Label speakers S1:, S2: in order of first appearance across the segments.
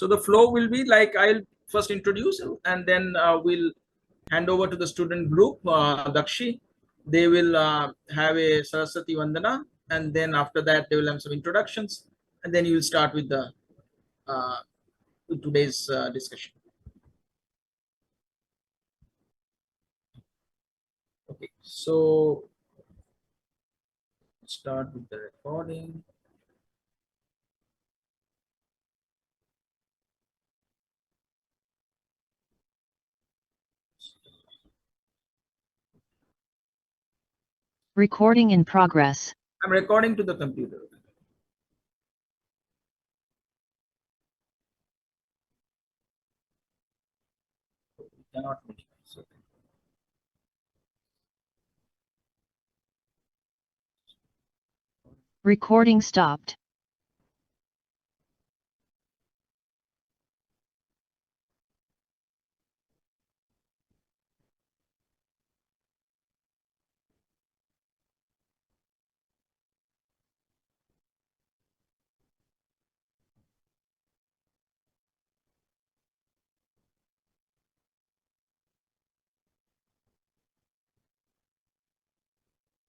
S1: So the flow will be like, I'll first introduce you, and then we'll hand over to the student group, Dakshi. They will have a Saraswati Vandana, and then after that they will have some introductions, and then you will start with the with today's discussion. Okay, so start with the recording.
S2: Recording in progress.
S1: I'm recording to the computer. Cannot minimize. Okay.
S2: Recording stopped.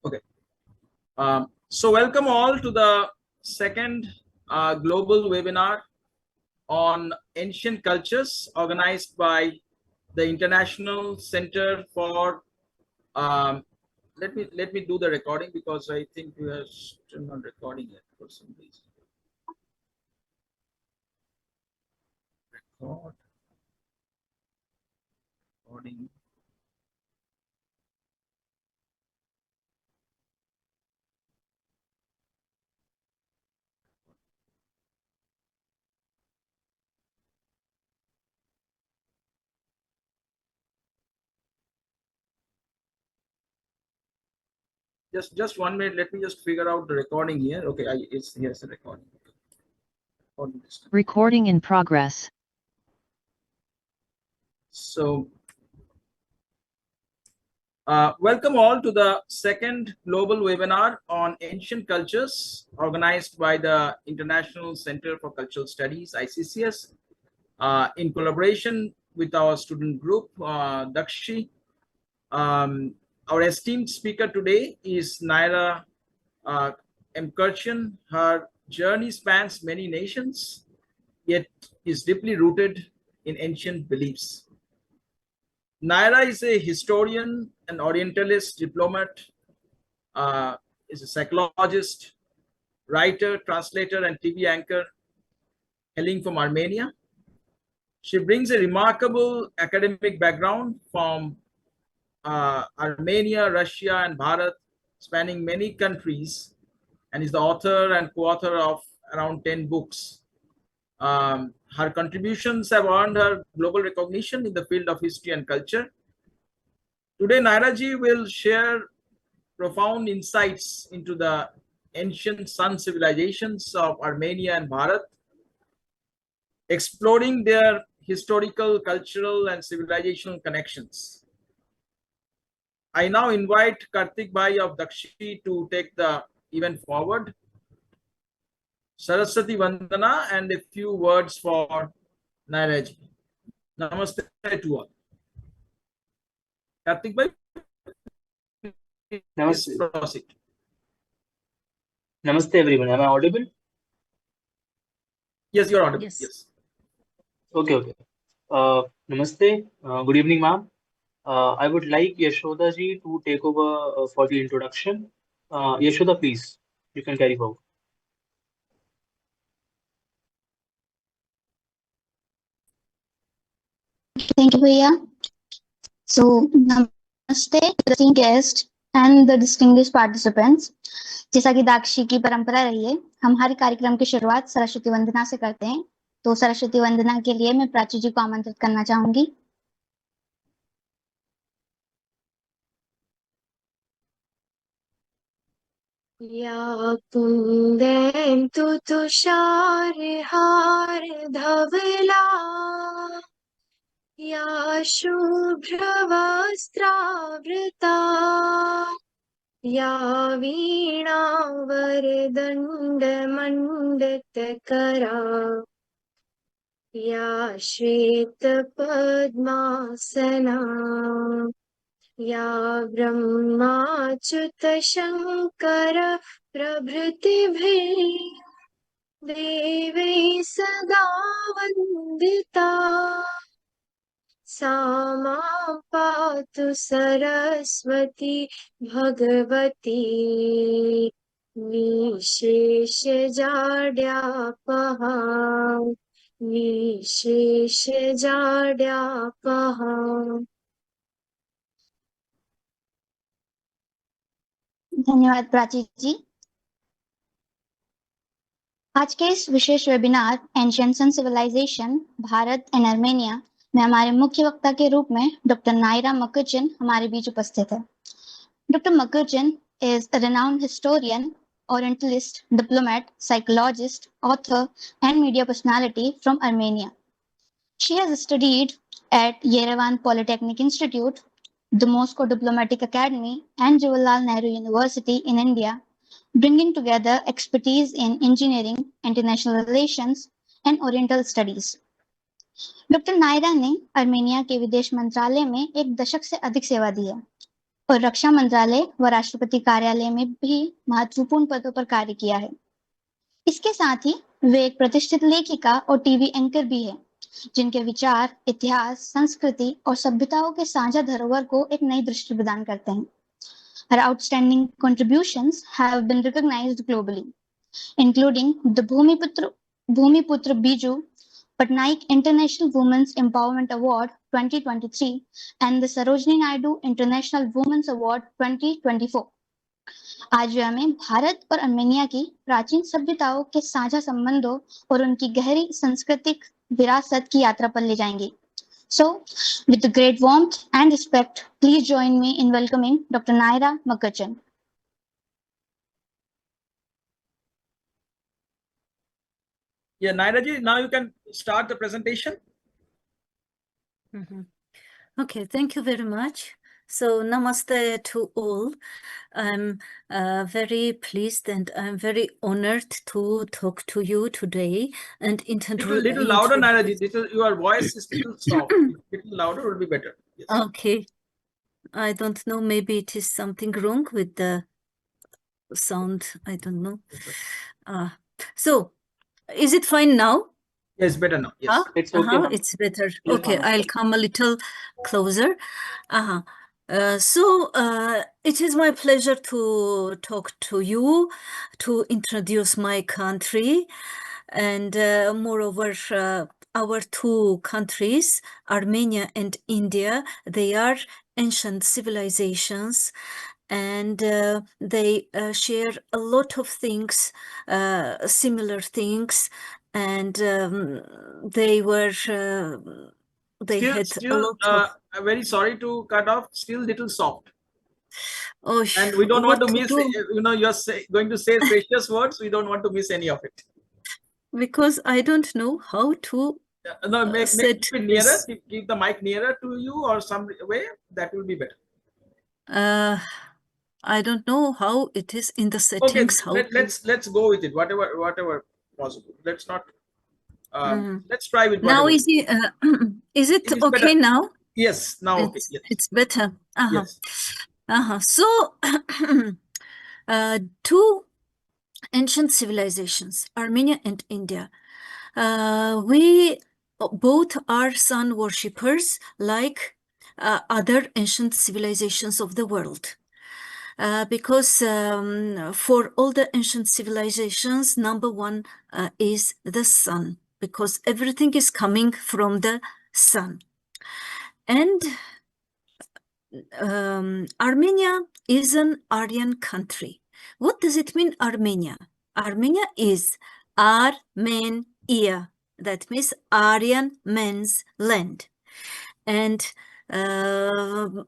S1: Okay. So welcome all to the second global webinar on ancient cultures organized by the International Center for let me do the recording, because I think we are still not recording yet for some reason. Recording. Just 1 minute. Let me just figure out the recording here. Okay, it's here's the recording.
S2: Recording in progress.
S1: So, welcome all to the second global webinar on ancient cultures organized by the International Center for Cultural Studies, ICCS, in collaboration with our student group, Dakshi. Our esteemed speaker today is Naira Mkrtchyan. Her journey spans many nations, yet is deeply rooted in ancient beliefs. Naira is a historian, an Orientalist, diplomat, is a psychologist, writer, translator, and TV anchor hailing from Armenia. She brings a remarkable academic background from Armenia, Russia, and Bharat, spanning many countries, and is the author and co-author of around 10 books. Her contributions have earned her global recognition in the field of history and culture. Today, Naira ji will share profound insights into the ancient Sun civilizations of Armenia and Bharat, exploring their historical, cultural, and civilizational connections. I now invite Karthik Bhai of Dakshi to take the event forward. Saraswati Vandana and a few words for Naira ji. Namaste to all. Karthik Bhai,
S3: Namaste.
S1: Proceed.
S3: Namaste everyone. Am I audible?
S1: Yes, you're audible.
S2: Yes.
S3: Okay. Namaste. Good evening, ma'am. I would like Yashoda ji to take over for the introduction. Yashoda, please, you can carry forward.
S4: Thank you, Bhaiya. So, namaste to the esteemed guests and the distinguished participants. जैसा कि दाक्षी की परंपरा रही है, हम हर कार्यक्रम की शुरुआत सरस्वती वंदना से करते हैं। तो सरस्वती वंदना के लिए मैं प्राची जी को आमंत्रित करना चाहूंगी।
S5: या कुंदेन्दु तुषार हार धवला या शुभ्रवस्त्रावृता या वीणावरदण्डमण्डितकरा या श्वेतपद्मासना या ब्रह्माच्युतशङ्कर प्रभृतिभिः देवैः सदा वन्दिता सा मां पातु सरस्वती भगवती निःशेषजाड्यापहा निःशेषजाड्यापहा।
S4: धन्यवाद प्राची जी। आज के इस विशेष webinar ancient sun civilisation Bharat and Armenia में हमारे मुख्य वक्ता के रूप में डॉक्टर नायरा मकरचयन हमारे बीच उपस्थित है। Doctor Mkrtchyan is a renowned historian, orientalist, diplomat, psychologist, author, and media personality from Armenia. She has studied at Yerevan Polytechnic Institute, the Moscow Diplomatic Academy, and Jawaharlal Nehru University in India, bringing together expertise in engineering, international relations, and Oriental studies. Doctor Naira ने Armenia के विदेश मंत्रालय में एक दशक से अधिक सेवा दी है और रक्षा मंत्रालय व राष्ट्रपति कार्यालय में भी महत्वपूर्ण पदों पर कार्य किया है। इसके साथ ही वे एक प्रतिष्ठित लेखिका और टीवी एंकर भी है, जिनके विचार इतिहास, संस्कृति और सभ्यताओं के साझा धरोहर को एक नई दृष्टि प्रदान करते हैं। Her outstanding contributions have been recognized globally, including the Bhumiputra Biju Patnaik International Women's Empowerment Award 2023 and the Sarojini Naidu International Women's Award 2024. आज वे हमें भारत और आर्मेनिया की प्राचीन सभ्यताओं के साझा संबंधों और उनकी गहरी सांस्कृतिक विरासत की यात्रा पर ले जाएंगे। So, with great warmth and respect, please join me in welcoming Dr. Naira Mkrtchyan.
S1: Yeah, Naira ji, now you can start the presentation.
S6: Okay, thank you very much. So, namaste to all. I'm very pleased and I'm very honored to talk to you today and
S1: Little louder, Naira ji. Your voice is little soft. Little louder will be better. Yes.
S6: Okay. I don't know, maybe it is something wrong with the sound. I don't know. So, is it fine now?
S1: Yes, better now. Yes.
S3: It's okay, ma'am.
S6: It's better.
S3: Yes,
S6: Okay,
S3: ma'am.
S6: I'll come a little closer. So it is my pleasure to talk to you, to introduce my country, and moreover, our two countries, Armenia and India, they are ancient civilizations, and they share a lot of things, similar things, and they were they had a lot of.
S1: I'm very sorry to cut off. Still little soft.
S6: Oh,
S1: And we don't want to
S6: what
S1: miss.
S6: do?
S1: You're going to say precious words. We don't want to miss any of it.
S6: Because I don't know how to
S1: No, make
S6: set
S1: it nearer.
S6: this.
S1: Keep the mic nearer to you or some way. That will be better.
S6: I don't know how it is in the
S1: Okay,
S6: settings. How to.
S1: let's go with it. Whatever possible. Let's not. Let's try with
S6: Now
S1: whatever.
S6: is it
S1: It is
S6: okay
S1: better.
S6: now?
S1: Yes, now okay.
S6: It's,
S1: Yes.
S6: it's better.
S1: Yes.
S6: So two ancient civilizations, Armenia and India. We both are sun worshippers like other ancient civilizations of the world. Because for all the ancient civilizations, number one is the sun, because everything is coming from the sun. And Armenia is an Aryan country. What does it mean, Armenia? Armenia is Armenia. That means Aryan men's land. And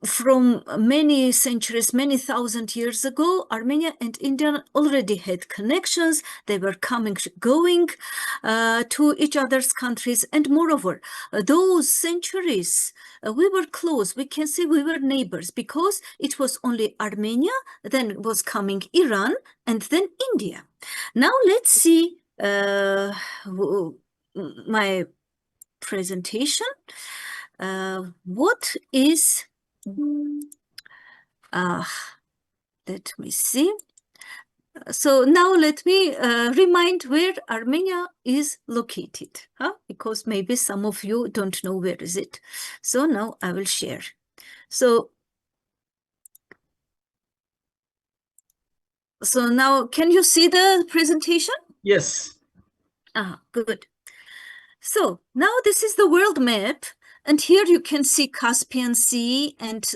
S6: from many centuries, many thousand years ago, Armenia and India already had connections. They were coming, going to each other's countries. And moreover, those centuries, we were close. We can say we were neighbors because it was only Armenia, then was coming Iran, and then India. Now let's see my presentation. What is, let me see. So now let me remind where Armenia is located, because maybe some of you don't know where is it. So now I will share. So now can you see the presentation?
S1: Yes.
S6: Good. So now this is the world map, and here you can see Caspian Sea and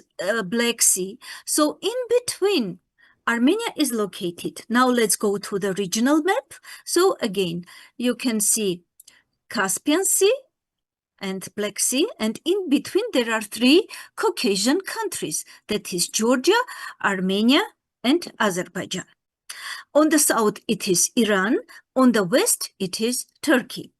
S6: Black Sea. So in between, Armenia is located. Now let's go to the regional map. So again, you can see Caspian Sea and Black Sea, and in between there are 3 Caucasian countries, that is Georgia, Armenia, and Azerbaijan. On the south, it is Iran. On the west, it is Turkey.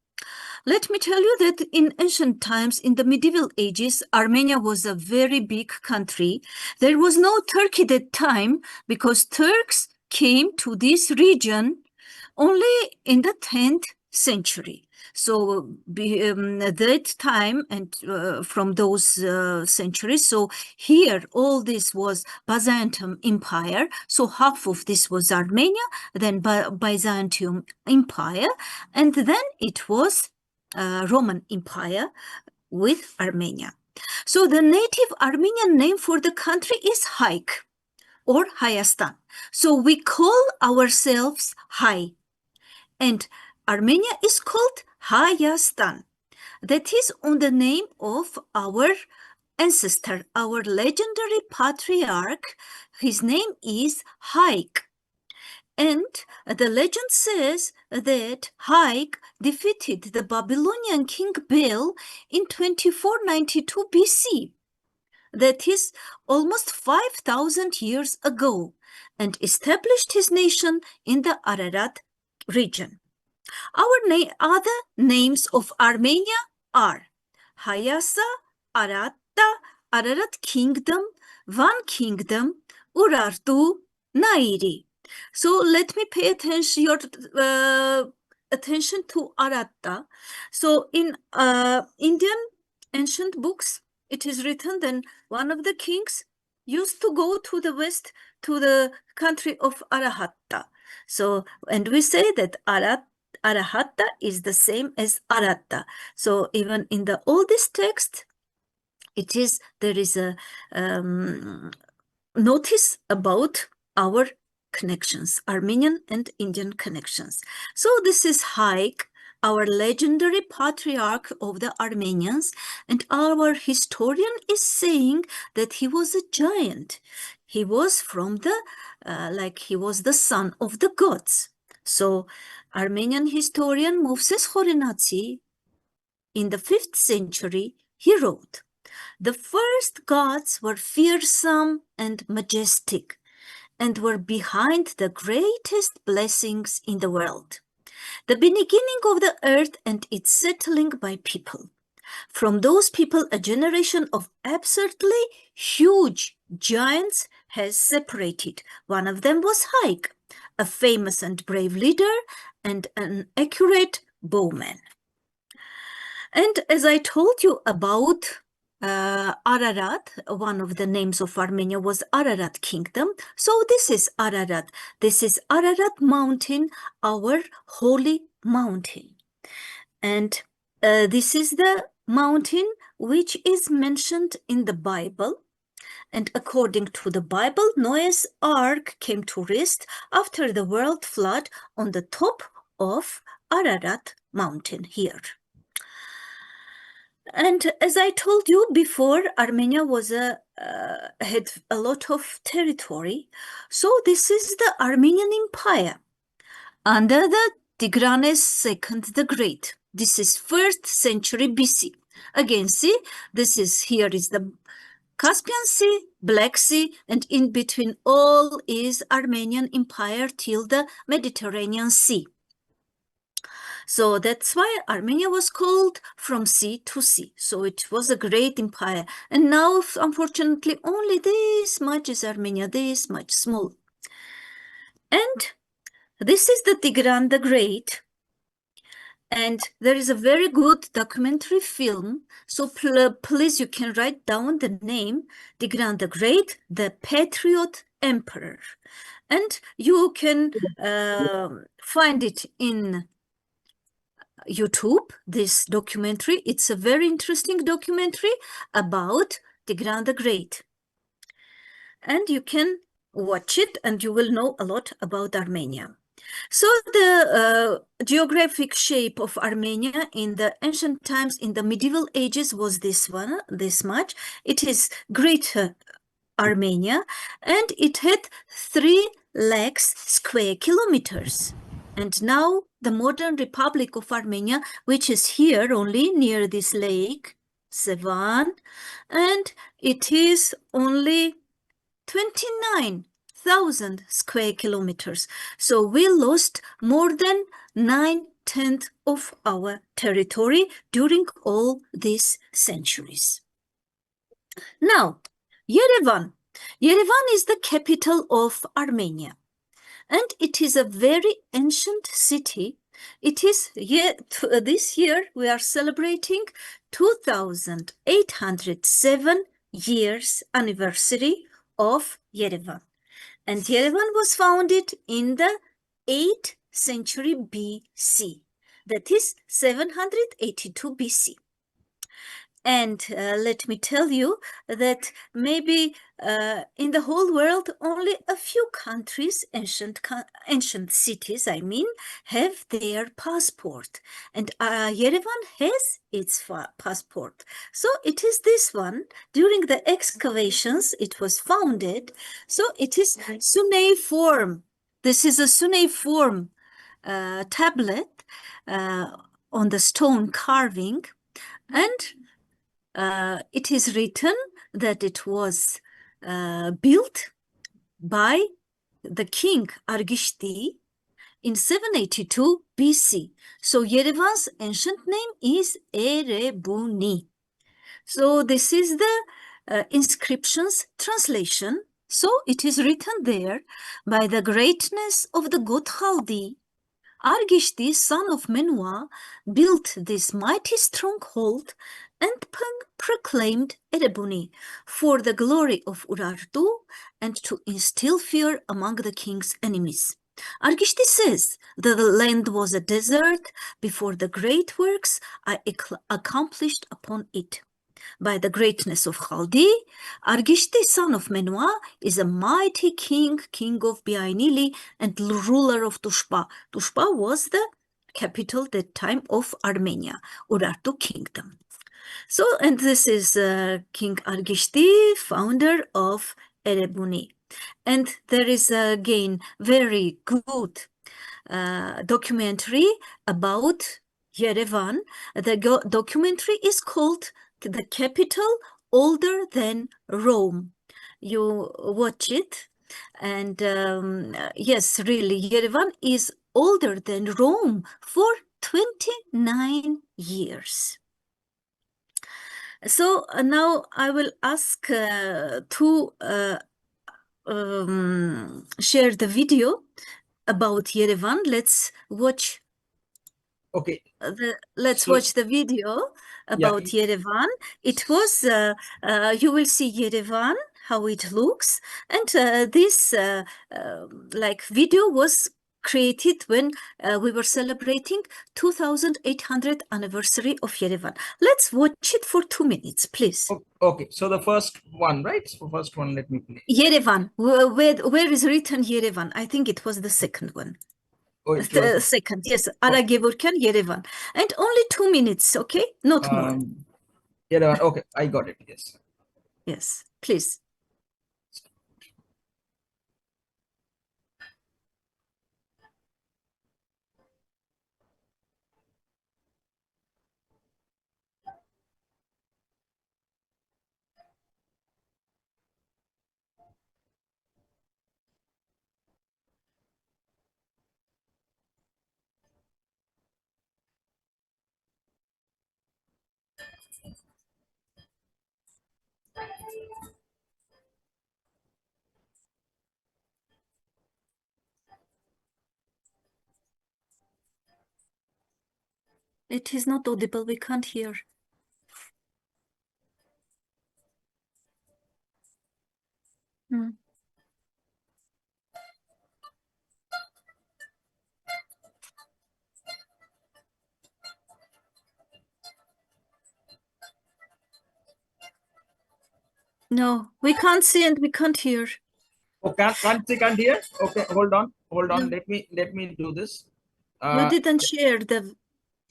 S6: Let me tell you that in ancient times, in the medieval ages, Armenia was a very big country. There was no Turkey at that time because Turks came to this region only in the 10th century. So that time and from those centuries, so here all this was Byzantium Empire. So half of this was Armenia, then Byzantium Empire, and then it was Roman Empire with Armenia. So the native Armenian name for the country is Haik or Hayastan. So we call ourselves Hay, and Armenia is called Hayastan. That is on the name of our ancestor, our legendary patriarch. His name is Haik. And the legend says that Haik defeated the Babylonian king Bel in 2492 BC. That is almost 5,000 years ago, and established his nation in the Ararat region. Other names of Armenia are Hayasa, Aratta, Ararat Kingdom, Van Kingdom, Urartu, Nairi. So let me pay attention to Aratta. So in Indian ancient books, it is written that one of the kings used to go to the west to the country of Arahatta. So, and we say that Arahatta is the same as Aratta. So even in the oldest text, there is a notice about our connections, Armenian and Indian connections. So this is Haik, our legendary patriarch of the Armenians, and our historian is saying that he was a giant. He was from the, he was the son of the gods. So Armenian historian Movses Khorenatsi, in the 5th century, he wrote, "The first gods were fearsome and majestic, and were behind the greatest blessings in the world, the beginning of the earth and its settling by people. From those people, a generation of absurdly huge giants has separated. One of them was Haik, a famous and brave leader and an accurate bowman." And as I told you about Ararat, one of the names of Armenia was Ararat Kingdom. So this is Ararat. This is Ararat Mountain, our holy mountain. And this is the mountain which is mentioned in the Bible. And according to the Bible, Noah's Ark came to rest after the world flood on the top of Ararat Mountain here. And as I told you before, Armenia had a lot of territory. So this is the Armenian Empire under the Tigranes II the Great. This is 1st century BC. Again, see, here is the Caspian Sea, Black Sea, and in between all is Armenian Empire till the Mediterranean Sea. So that's why Armenia was called from sea to sea. So it was a great empire. And now, unfortunately, only this much is Armenia, this much small. And this is the Tigran the Great. And there is a very good documentary film. So please, you can write down the name, Tigran the Great, the Patriot Emperor. And you can find it in YouTube, this documentary. It's a very interesting documentary about Tigran the Great. And you can watch it and you will know a lot about Armenia. So the geographic shape of Armenia in the ancient times, in the medieval ages, was this much. It is Greater Armenia, and it had 3 lakhs square kilometers. And now the modern Republic of Armenia, which is here only near this lake, Sevan, and it is only 29,000 square kilometers. So we lost more than 9/10 of our territory during all these centuries. Now, Yerevan. Yerevan is the capital of Armenia, and it is a very ancient city. It is this year we are celebrating 2,807 years anniversary of Yerevan. And Yerevan was founded in the 8th century BC, that is 782 BC. And let me tell you that maybe in the whole world, only a few countries, ancient cities, I mean, have their passport. And Yerevan has its passport. So it is this one. During the excavations, it was founded. So it is cuneiform. This is a cuneiform tablet on the stone carving. And it is written that it was built by the king Argishti in 782 BC. So Yerevan's ancient name is Erebuni. So this is the inscription's translation. So it is written there, by the greatness of the god Chaldi, Argishti, son of Menua, built this mighty stronghold and proclaimed Erebuni for the glory of Urartu and to instill fear among the king's enemies. Argishti says that the land was a desert before the great works I accomplished upon it. By the greatness of Chaldi, Argishti, son of Menua, is a mighty king, king of Biainili and ruler of Tushpa. Tushpa was the capital at that time of Armenia, Urartu kingdom. So, and this is King Argishti, founder of Erebuni. And there is again very good documentary about Yerevan. The documentary is called The Capital Older Than Rome. You watch it, and yes, really, Yerevan is older than Rome for 29 years. So now I will ask to share the video about Yerevan. Let's watch.
S1: Okay.
S6: Let's watch the video about Yerevan. It was, you will see Yerevan, how it looks. And this like video was created when we were celebrating 2,800th anniversary of Yerevan. Let's watch it for 2 minutes, please.
S1: Okay, so the first one, right? So first one, let me play.
S6: Yerevan, where is written Yerevan? I think it was the second one.
S1: Oh, it was
S6: Second, yes, Aragevurkan, Yerevan. And only 2 minutes, okay? Not more.
S1: Yerevan, okay, I got it, yes.
S6: Yes, please. It is not audible. We can't hear. Hmm. No, we can't see and we can't hear.
S1: Oh, can't hear? Okay, hold on.
S6: No.
S1: Let me do this.
S6: You didn't share the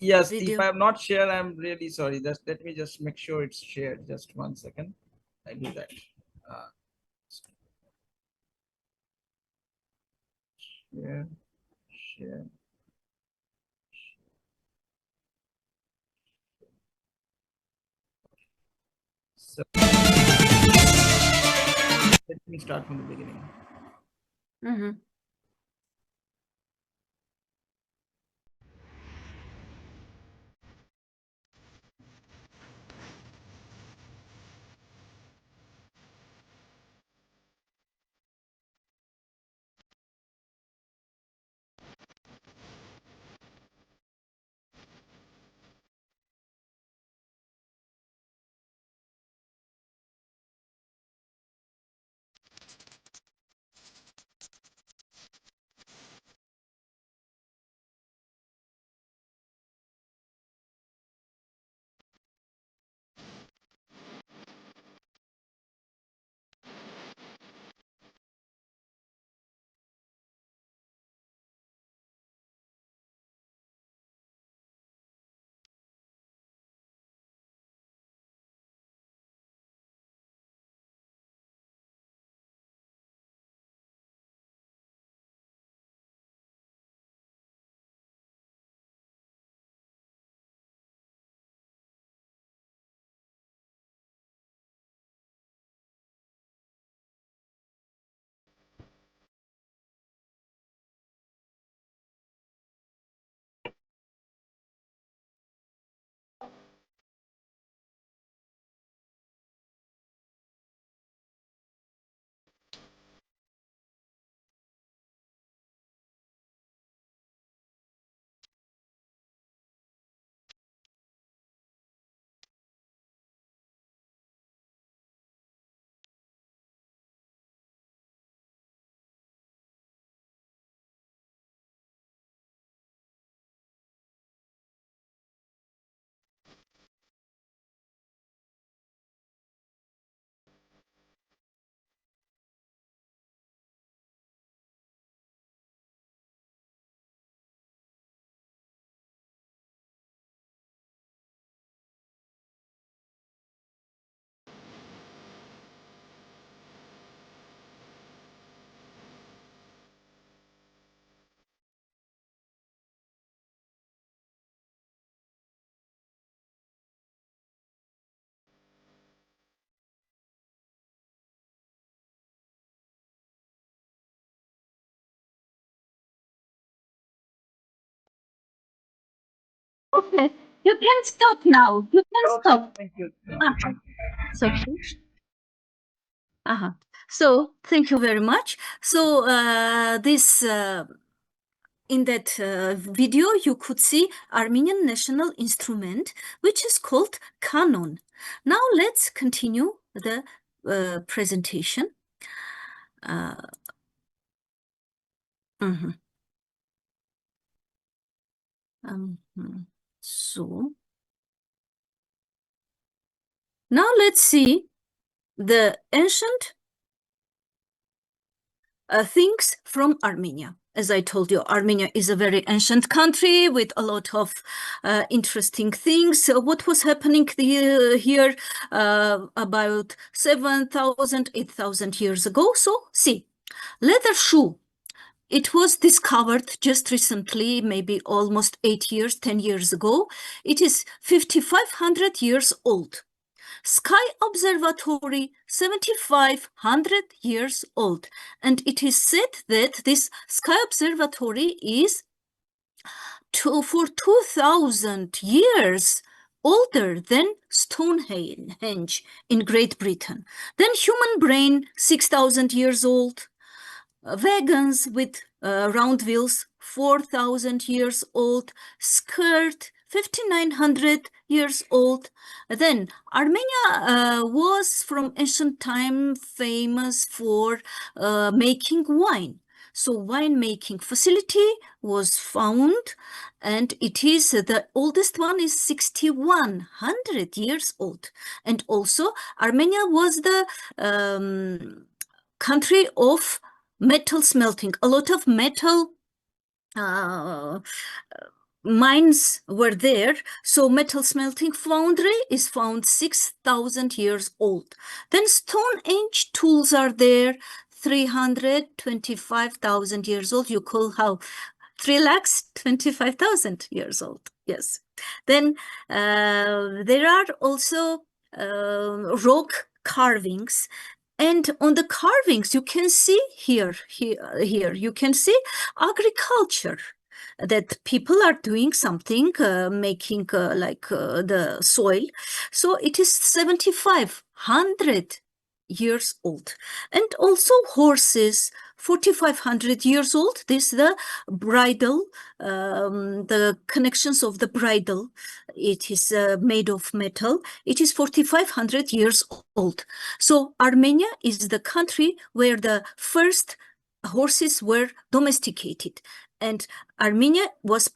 S1: Yes, if
S6: video.
S1: I have not shared, I'm really sorry. Just let me just make sure it's shared. Just 1 second. I do that. Share, share. So let me start from the beginning.
S6: Mhm. Okay, you can stop now. You can stop.
S1: Thank you.
S6: So, so thank you very much. So this in that video you could see Armenian national instrument, which is called canon. Now let's continue the presentation. Mhm. So now let's see the ancient things from Armenia. As I told you, Armenia is a very ancient country with a lot of interesting things. So what was happening here about 7,000, 8,000 years ago? So see, leather shoe. It was discovered just recently, maybe almost 8 years, 10 years ago. It is 5,500 years old. Sky Observatory, 7,500 years old. And it is said that this Sky Observatory is for 2,000 years older than Stonehenge in Great Britain. Then human brain, 6,000 years old. Wagons with round wheels, 4,000 years old. Skirt, 5,900 years old. Then Armenia was from ancient time famous for making wine. So wine-making facility was found, and it is the oldest one is 6,100 years old. And also Armenia was the country of metal smelting. A lot of metal mines were there. So metal smelting foundry is found 6,000 years old. Then Stone Age tools are there, 325,000 years old. You call how? 3,25,000 years old. Yes. Then there are also rock carvings. And on the carvings, you can see here, you can see agriculture, that people are doing something, making the soil. So it is 7,500 years old. And also horses, 4,500 years old. This is the bridle, the connections of the bridle. It is made of metal. It is 4,500 years old. So Armenia is the country where the first horses were domesticated. And Armenia was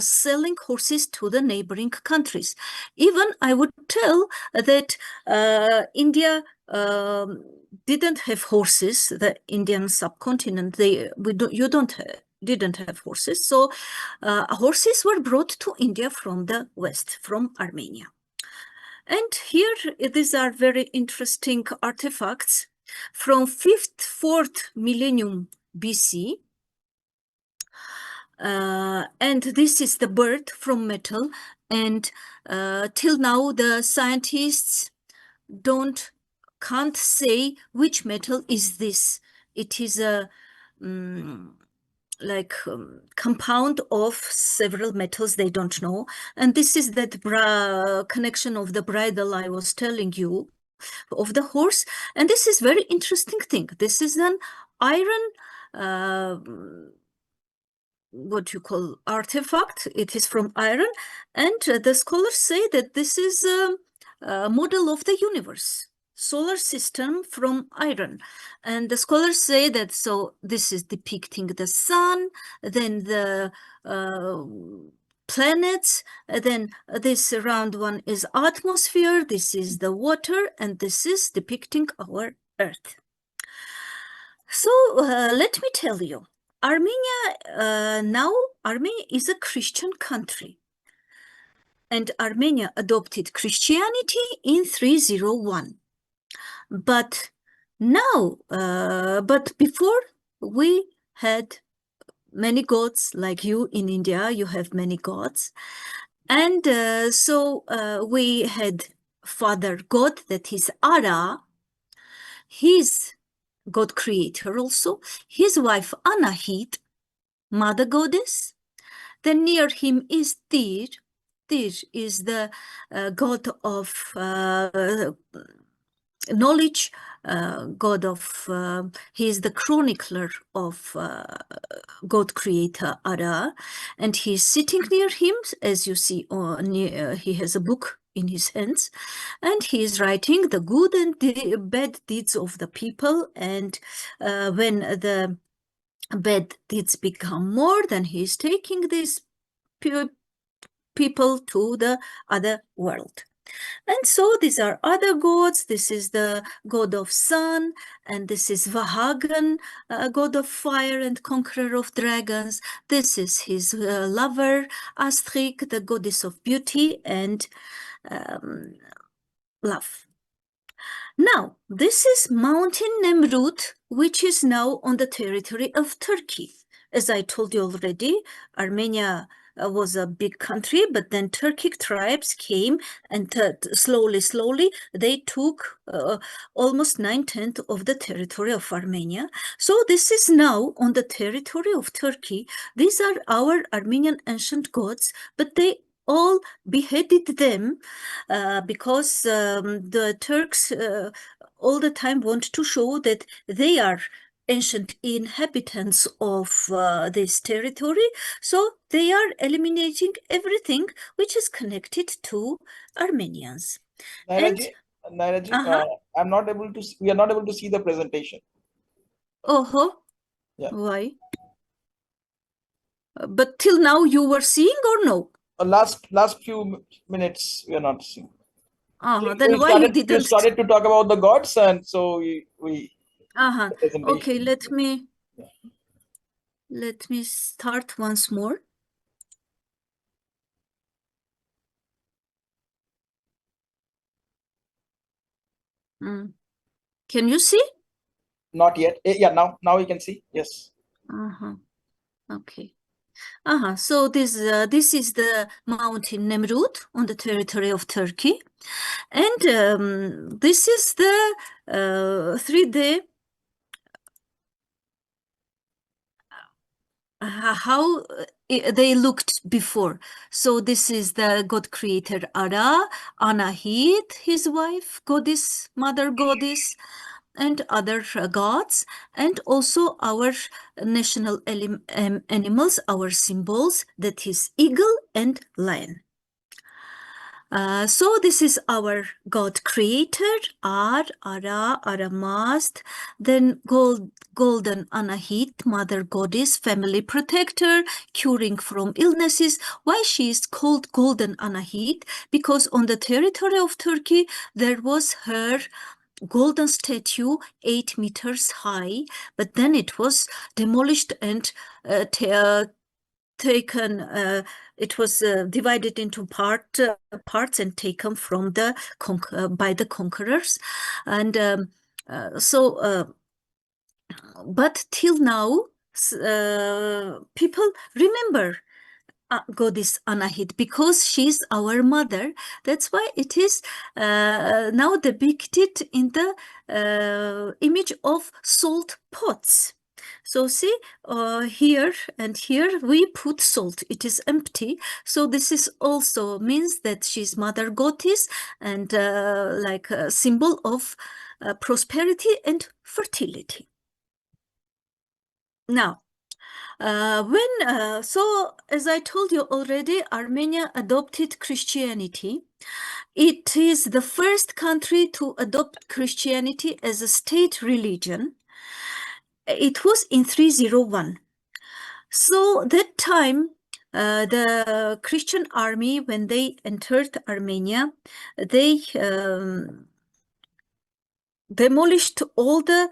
S6: selling horses to the neighboring countries. Even I would tell that India didn't have horses. The Indian subcontinent, didn't have horses. So horses were brought to India from the west, from Armenia. And here, these are very interesting artifacts from 4th millennium BC. And this is the bird from metal. And till now, the scientists can't say which metal is this. It is a compound of several metals, they don't know. And this is that connection of the bridle I was telling you, of the horse. And this is very interesting thing. This is an iron what you call artifact. It is from iron, and the scholars say that this is a model of the universe, solar system from iron. And the scholars say that, so this is depicting the sun, then the planets, then this round one is atmosphere, this is the water, and this is depicting our earth. So let me tell you, Armenia, now Armenia is a Christian country, and Armenia adopted Christianity in 301. But now, but before we had many gods, like you in India, you have many gods. And so we had father god, that is Ara, his god creator also, his wife Anahit, mother goddess. Then near him is Tyr. Tyr is the god of knowledge, god of, he is the chronicler of god creator Ara, and he's sitting near him, as you see, he has a book in his hands, and he is writing the good and the bad deeds of the people. And when the bad deeds become more, then he is taking these people to the other world. And so these are other gods. This is the god of sun, and this is Vahagan, god of fire and conqueror of dragons. This is his lover, Astrid, the goddess of beauty and love. Now, this is Mountain Nemrut, which is now on the territory of Turkey. As I told you already, Armenia was a big country, but then Turkic tribes came, and slowly they took almost 9/10 of the territory of Armenia. So this is now on the territory of Turkey. These are our Armenian ancient gods, but they all beheaded them because the Turks all the time want to show that they are ancient inhabitants of this territory. So they are eliminating everything which is connected to Armenians.
S1: Naira
S6: And
S1: ji, Naira ji,
S6: uh-huh.
S1: I'm not able to. We are not able to see the presentation.
S6: Oh,
S1: Yeah.
S6: why? But till now you were seeing or no?
S1: Last few minutes we are not seeing.
S6: Then why you
S1: You
S6: didn't?
S1: started to talk about the gods, and so we the presentation.
S6: Okay, let me start once more. Can you see?
S1: Not yet. Yeah, now we can see. Yes.
S6: Okay. So this is the mountain Nemrut on the territory of Turkey, and this is the 3D how they looked before. So this is the god creator Ara, Anahit, his wife, goddess, mother goddess, and other gods, and also our national animals, our symbols, that is eagle and lion. So this is our god creator, Ara, Aramast, then golden Anahit, mother goddess, family protector, curing from illnesses. Why she is called golden Anahit? Because on the territory of Turkey, there was her golden statue 8 meters high, but then it was demolished and taken, it was divided into parts and taken from the by the conquerors, and but till now people remember goddess Anahit because she's our mother. That's why it is now depicted in the image of salt pots. So see, here and here we put salt. It is empty. So this is also means that she's mother goddess and like a symbol of prosperity and fertility. Now, so as I told you already, Armenia adopted Christianity. It is the first country to adopt Christianity as a state religion. It was in 301. So that time, the Christian army, when they entered Armenia, they demolished all the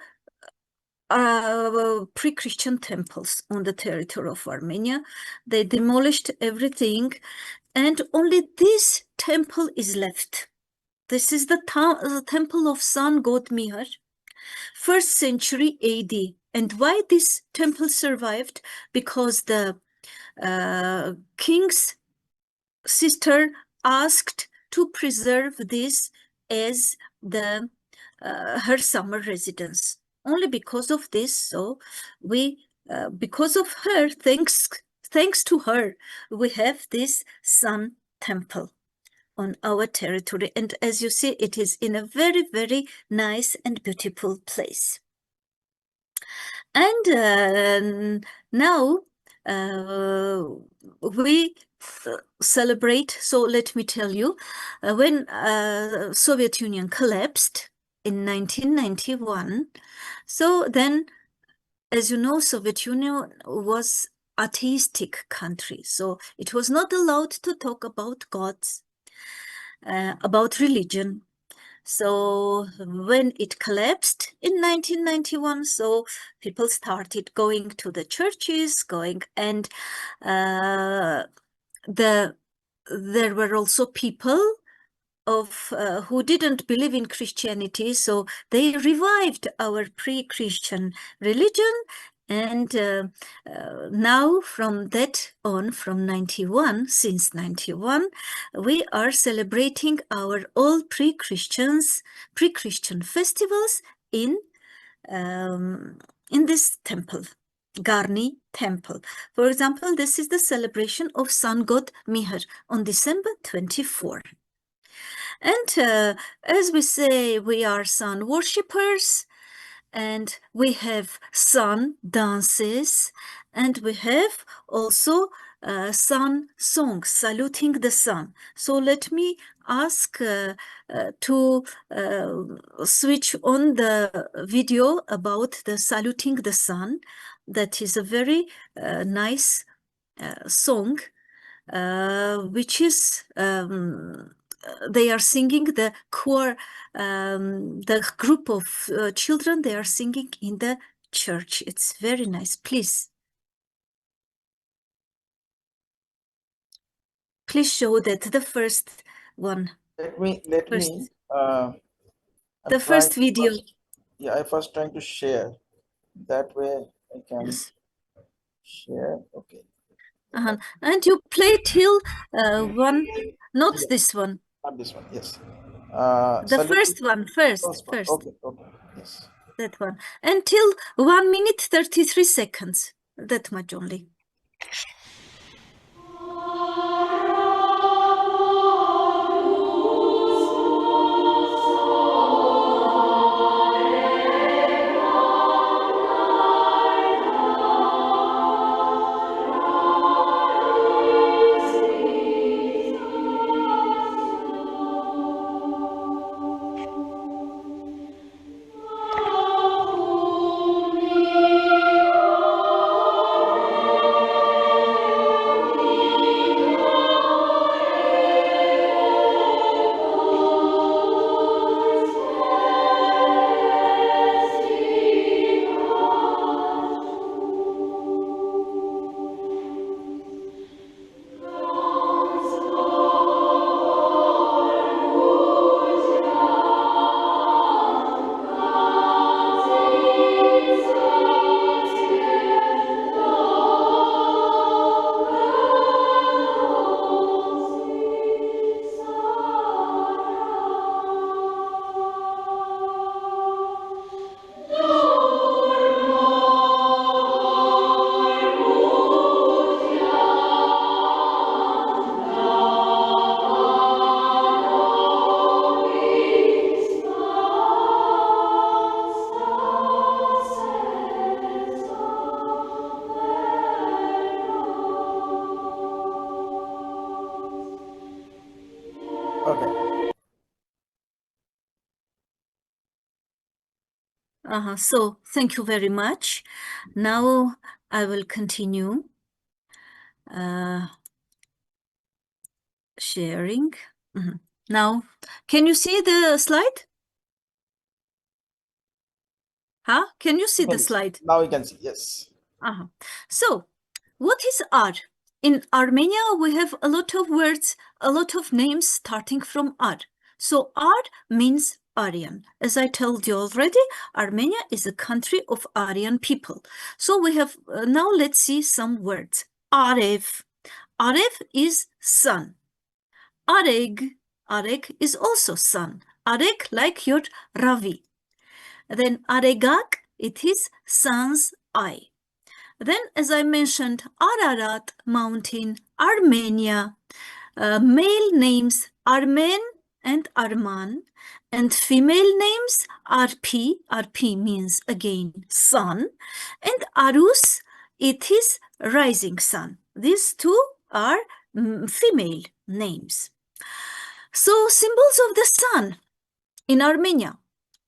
S6: pre-Christian temples on the territory of Armenia. They demolished everything, and only this temple is left. This is the temple of sun god Mihar, 1st century AD. And why this temple survived? Because the king's sister asked to preserve this as the her summer residence. Only because of this, so we, because of her, thanks to her, we have this sun temple on our territory. And as you see, it is in a very, very nice and beautiful place. And now we celebrate. So let me tell you, when Soviet Union collapsed in 1991, so then, as you know, Soviet Union was atheistic country, so it was not allowed to talk about gods, about religion. So when it collapsed in 1991, so people started going to the churches, and there were also people who didn't believe in Christianity, so they revived our pre-Christian religion. And now from that on, from 91, since 91, we are celebrating our all pre-Christian festivals in this temple, Garni temple. For example, this is the celebration of sun god Mihar on December 24. And as we say, we are sun worshippers. and we have sun dances, and we have also sun songs saluting the sun. So let me ask to switch on the video about the saluting the sun. That is a very nice song, which is they are singing, the choir, the group of children, they are singing in the church. It's very nice. Please show that the first one.
S1: Let me the
S6: first video.
S1: I first trying to share. That way I can share. Okay.
S6: And you play till one, not this one.
S1: Not this one. Yes.
S6: The first one first.
S1: Okay. Yes.
S6: That one. Until 1 minute 33 seconds. That much only. So thank you very much. Now I will continue sharing. Now, can you see the slide? Can you see the slide?
S1: Now we can see, yes.
S6: So, what is R? In Armenia, we have a lot of words, a lot of names starting from R. So R means Aryan. As I told you already, Armenia is a country of Aryan people. So we have, now let's see some words. Arev. Arev is sun. Areg. Areg is also sun. Areg like your Ravi. Then Aregak, it is sun's eye. Then, as I mentioned, Ararat mountain, Armenia, male names Armen and Arman, and female names Arpi. Arpi means again sun, and Arus, it is rising sun. These two are female names. So, symbols of the sun in Armenia.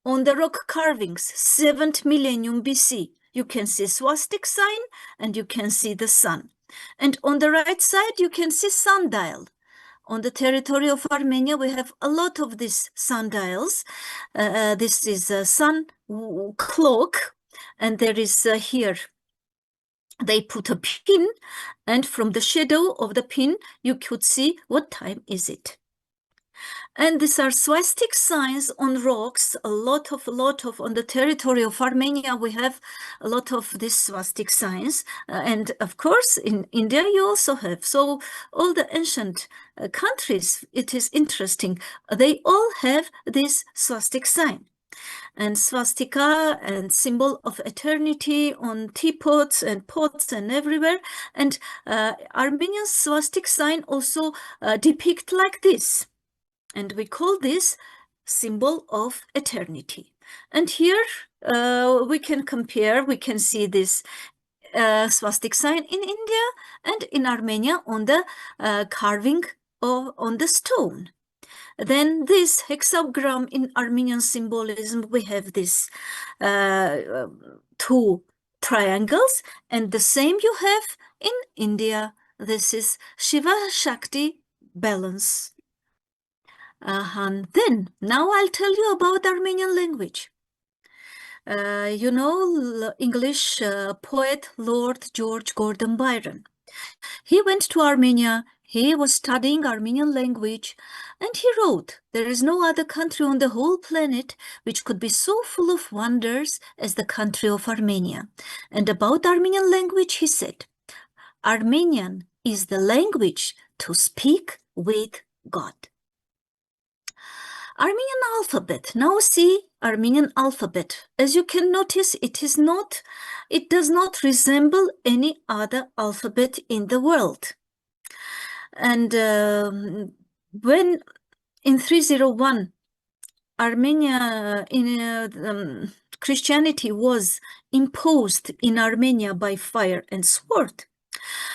S6: On the rock carvings, 7th millennium BC, you can see swastik sign and you can see the sun. And on the right side, you can see sundial. On the territory of Armenia, we have a lot of these sundials. This is a sun clock, and there is here, they put a pin, and from the shadow of the pin, you could see what time is it. And these are swastik signs on rocks, a lot of, on the territory of Armenia, we have a lot of these swastik signs. And of course, in India, you also have. So all the ancient countries, it is interesting. They all have this swastik sign. And swastika and symbol of eternity on teapots and pots and everywhere. And Armenian swastik sign also depict like this. And we call this symbol of eternity. And here we can compare, we can see this swastik sign in India and in Armenia on the carving on the stone. Then this hexagram in Armenian symbolism, we have this two triangles, and the same you have in India. This is Shiva Shakti balance. Then, now I'll tell you about Armenian language. You know, English poet Lord George Gordon Byron. He went to Armenia, he was studying Armenian language, and he wrote, "There is no other country on the whole planet which could be so full of wonders as the country of Armenia." And about Armenian language, he said, "Armenian is the language to speak with God." Armenian alphabet. Now see Armenian alphabet. As you can notice, it does not resemble any other alphabet in the world. And when in 301, Armenia, Christianity was imposed in Armenia by fire and sword.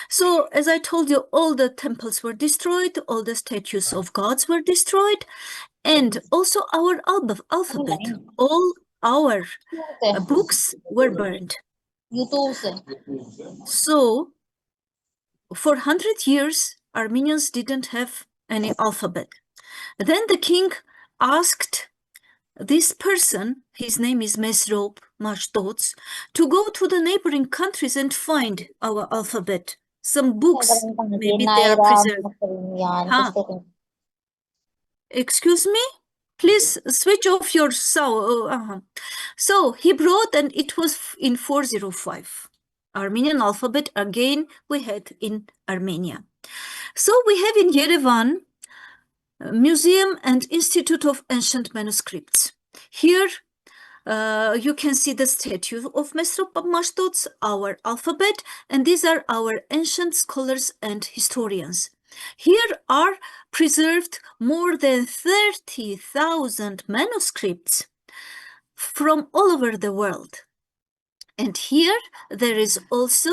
S6: So, as I told you, all the temples were destroyed, all the statues of gods were destroyed, and also our alphabet, all our books were burned. So, for 100 years, Armenians didn't have any alphabet. Then the king asked this person, his name is Mesrop Mashtots, to go to the neighboring countries and find our alphabet. Some books, maybe they are preserved. Excuse me? Please switch off your sound. So he brought, and it was in 405. Armenian alphabet, again, we had in Armenia. So we have in Yerevan, Museum and Institute of Ancient Manuscripts. Here you can see the statue of Mesrop Mashtots, our alphabet, and these are our ancient scholars and historians. Here are preserved more than 30,000 manuscripts from all over the world. And here there is also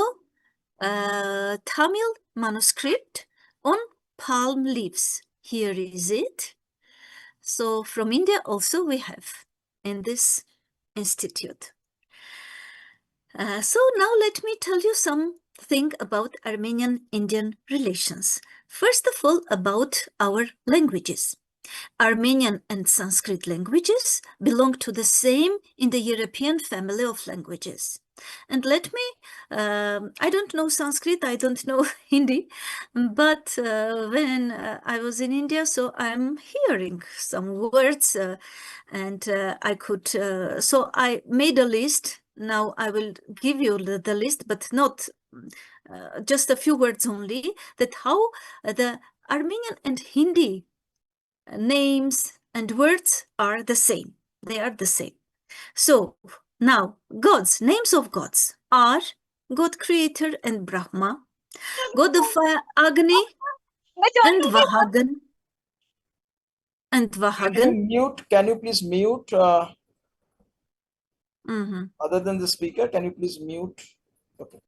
S6: a Tamil manuscript on palm leaves. Here is it. So from India also we have in this institute. So now let me tell you something about Armenian-Indian relations. First of all, about our languages. Armenian and Sanskrit languages belong to the same Indo-European family of languages. And let me, I don't know Sanskrit, I don't know Hindi, but when I was in India, so I'm hearing some words and I could, so I made a list. Now I will give you the list, but not just a few words only, that how the Armenian and Hindi names and words are the same. They are the same. So now gods, names of gods are God Creator and Brahma, God of Fire Agni and Vahagan. And Vahagan.
S1: Can you please mute? Other than the speaker, can you please mute? Okay.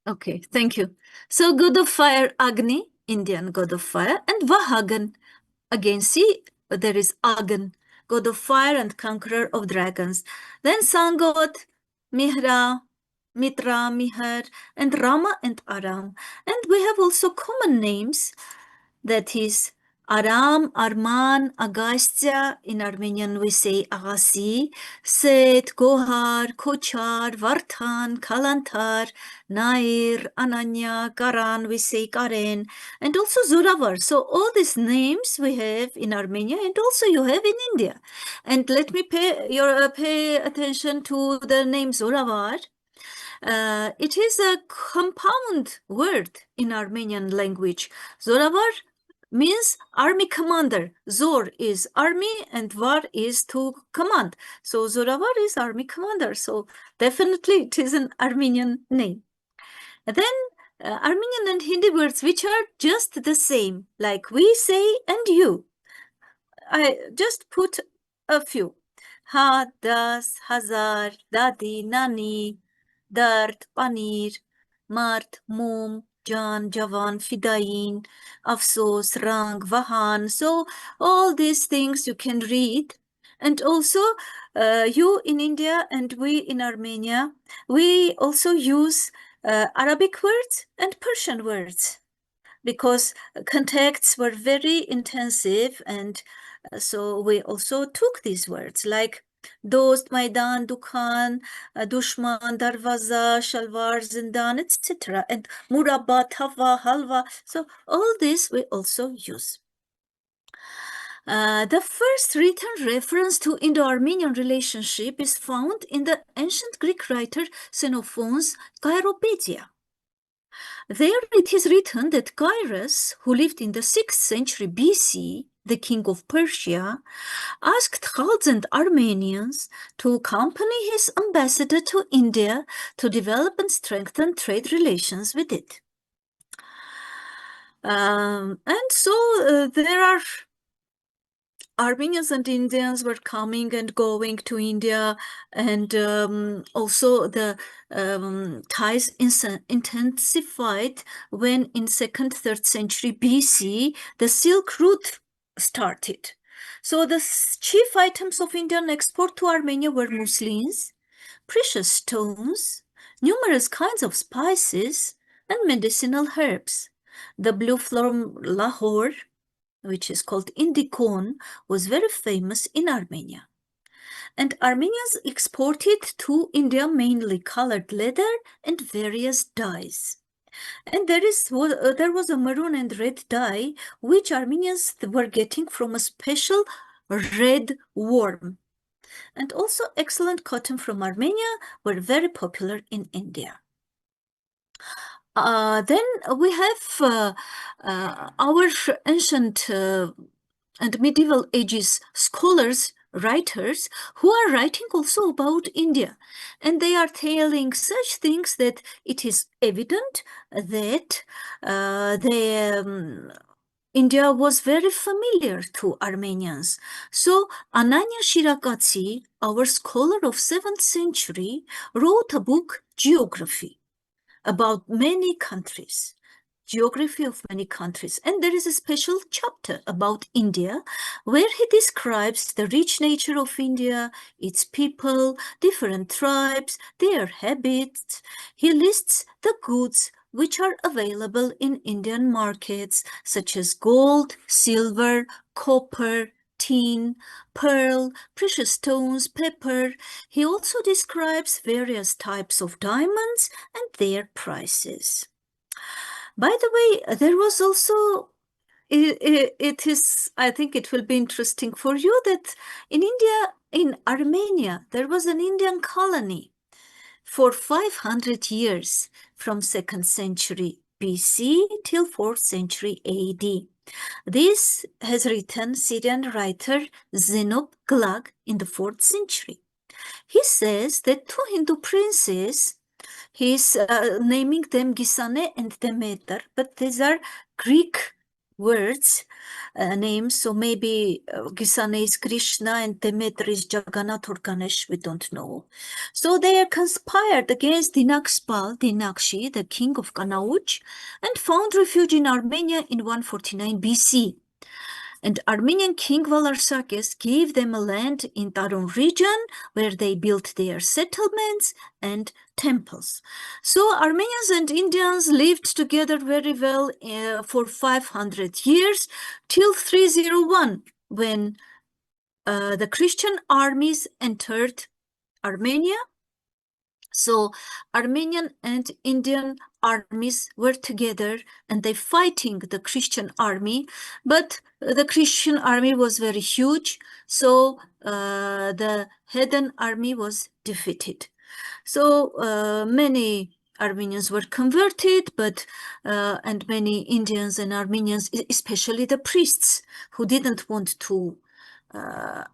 S6: Okay, thank you. So God of Fire Agni, Indian God of Fire, and Vahagan. Again, see, there is Agan, God of Fire and Conqueror of Dragons. Then Sun God, Mihra, Mitra, Mihar, and Rama and Aram. And we have also common names, that is Aram, Arman, Agastya. In Armenian we say Agasi, Set, Gohar, Kochar, Vartan, Kalantar, Nair, Ananya, Karan, we say Karen, and also Zoravar. So all these names we have in Armenia, and also you have in India. And let me pay attention to the name Zoravar. It is a compound word in Armenian language. Zoravar means army commander. Zor is army and var is to command. So Zoravar is army commander. So definitely it is an Armenian name. And then Armenian and Hindi words which are just the same, like we say and you. I just put a few. Ha, das, hazar, dadi, nani, dard, panir, mart, mum, jan, javan, fidain, afsos, rang, vahan. So all these things you can read. And also you in India and we in Armenia, we also use Arabic words and Persian words because contacts were very intensive, and so we also took these words like dost, maidan, dukhan, dushman, darvaza, shalwar, zindan, etc. And murabba, tava, halwa. So all this we also use. The first written reference to Indo-Armenian relationship is found in the ancient Greek writer Xenophon's Gyropedia. There it is written that Cyrus, who lived in the 6th century BC, the king of Persia, asked Khalds and Armenians to accompany his ambassador to India to develop and strengthen trade relations with it. And so there are Armenians and Indians were coming and going to India, and also the ties intensified when in 2nd, 3rd century BC, the Silk Route started. So the chief items of Indian export to Armenia were muslins, precious stones, numerous kinds of spices, and medicinal herbs. The blue from Lahore, which is called Indicon, was very famous in Armenia. And Armenians exported to India mainly colored leather and various dyes. And there was a maroon and red dye, which Armenians were getting from a special red worm. And also excellent cotton from Armenia were very popular in India. Then we have our ancient and medieval ages scholars, writers, who are writing also about India. And they are telling such things that it is evident that India was very familiar to Armenians. So Ananya Shirakatsi, our scholar of 7th century, wrote a book, Geography, about many countries, geography of many countries. And there is a special chapter about India where he describes the rich nature of India, its people, different tribes, their habits. He lists the goods which are available in Indian markets, such as gold, silver, copper, tin, pearl, precious stones, pepper. He also describes various types of diamonds and their prices. By the way, there was also, it is, I think it will be interesting for you that in India, in Armenia, there was an Indian colony for 500 years from 2nd century BC till 4th century AD. This has written Syrian writer Zenob Glag in the 4th century. He says that two Hindu princes, he's naming them Gisane and Demeter, but these are Greek words, names, so maybe Gisane is Krishna and Demeter is Jagannath or Ganesh, we don't know. So they conspired against Dinakshi, the king of Kanauj, and found refuge in Armenia in 149 BC. And Armenian king Valarsakes gave them a land in Taron region where they built their settlements and temples. So Armenians and Indians lived together very well for 500 years till 301, when the Christian armies entered Armenia. So Armenian and Indian armies were together and they fighting the Christian army, but the Christian army was very huge, so the heathen army was defeated. So many Armenians were converted, but and many Indians and Armenians, especially the priests, who didn't want to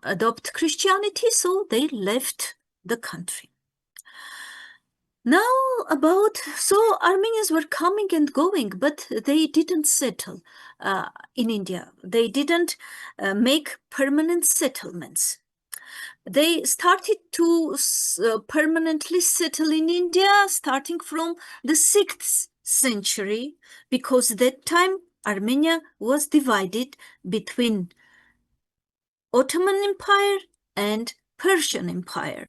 S6: adopt Christianity, so they left the country. Now so Armenians were coming and going, but they didn't settle in India. They didn't make permanent settlements. they started to permanently settle in India starting from the 6th century, because that time Armenia was divided between Ottoman Empire and Persian Empire.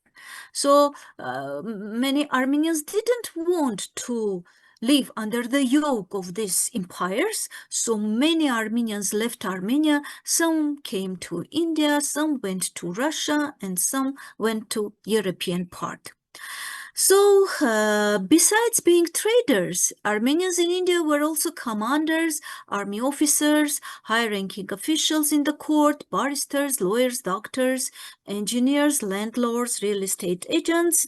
S6: So many Armenians didn't want to live under the yoke of these empires. So many Armenians left Armenia. Some came to India, some went to Russia, and some went to European part. So, besides being traders, Armenians in India were also commanders, army officers, high-ranking officials in the court, barristers, lawyers, doctors, engineers, landlords, real estate agents,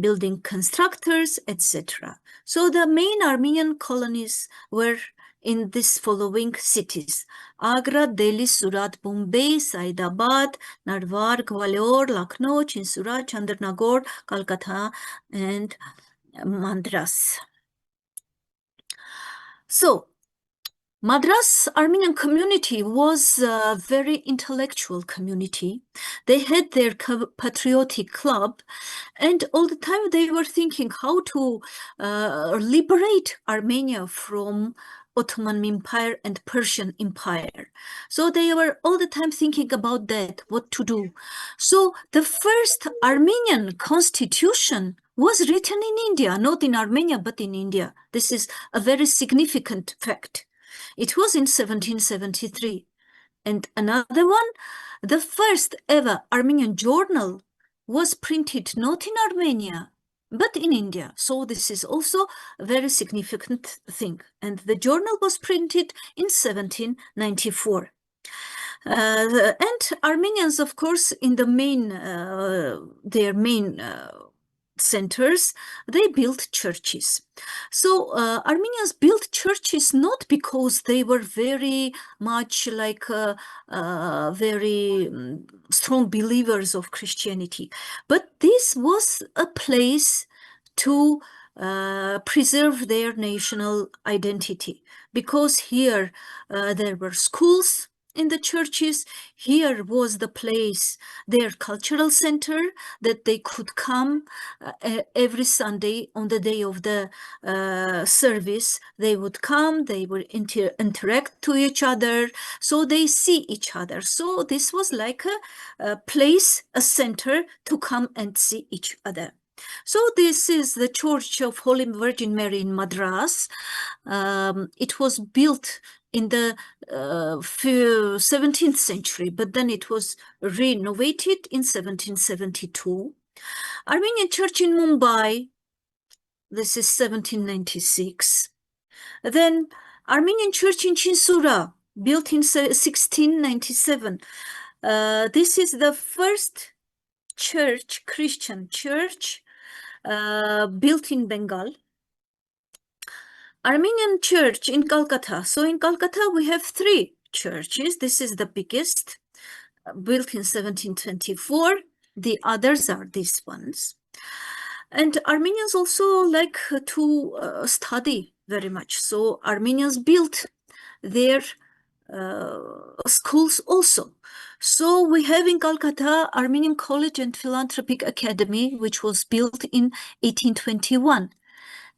S6: building constructors, etc. So the main Armenian colonies were in these following cities: Agra, Delhi, Surat, Bombay, Saidabad, Narwar, Gwalior, Lucknow, Chinsura, Chandernagore, Calcutta, and Madras. So, Madras Armenian community was a very intellectual community. They had their patriotic club, and all the time they were thinking how to liberate Armenia from Ottoman Empire and Persian Empire. So they were all the time thinking about that, what to do. So the first Armenian constitution was written in India, not in Armenia, but in India. This is a very significant fact. It was in 1773. And another one, the first ever Armenian journal was printed not in Armenia, but in India. So this is also a very significant thing. And the journal was printed in 1794. And Armenians, of course, in the main, their main centers, they built churches. So Armenians built churches not because they were very much like very strong believers of Christianity, but this was a place to preserve their national identity, because here there were schools in the churches. Here was the place, their cultural center, that they could come every Sunday on the day of the service. They would come, they would interact to each other, so they see each other. So this was like a place, a center to come and see each other. So this is the Church of Holy Virgin Mary in Madras. It was built in the 17th century, but then it was renovated in 1772. Armenian Church in Mumbai, this is 1796. Then Armenian Church in Chinsura, built in 1697. This is the first church, Christian church, built in Bengal. Armenian church in Calcutta. So in Calcutta, we have 3 churches. This is the biggest, built in 1724. The others are these ones. And Armenians also like to study very much. So Armenians built their schools also. So we have in Calcutta Armenian College and Philanthropic Academy, which was built in 1821.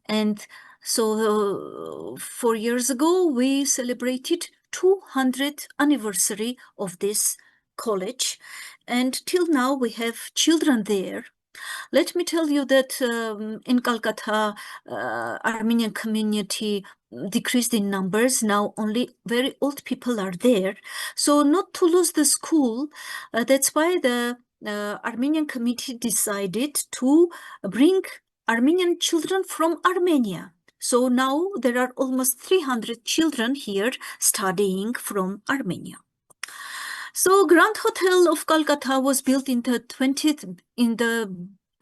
S6: And so 4 years ago, we celebrated 200th anniversary of this college. And till now, we have children there. Let me tell you that in Calcutta, Armenian community decreased in numbers. Now only very old people are there. So not to lose the school, that's why the Armenian committee decided to bring Armenian children from Armenia. So now there are almost 300 children here studying from Armenia. So Grand Hotel of Calcutta was built in the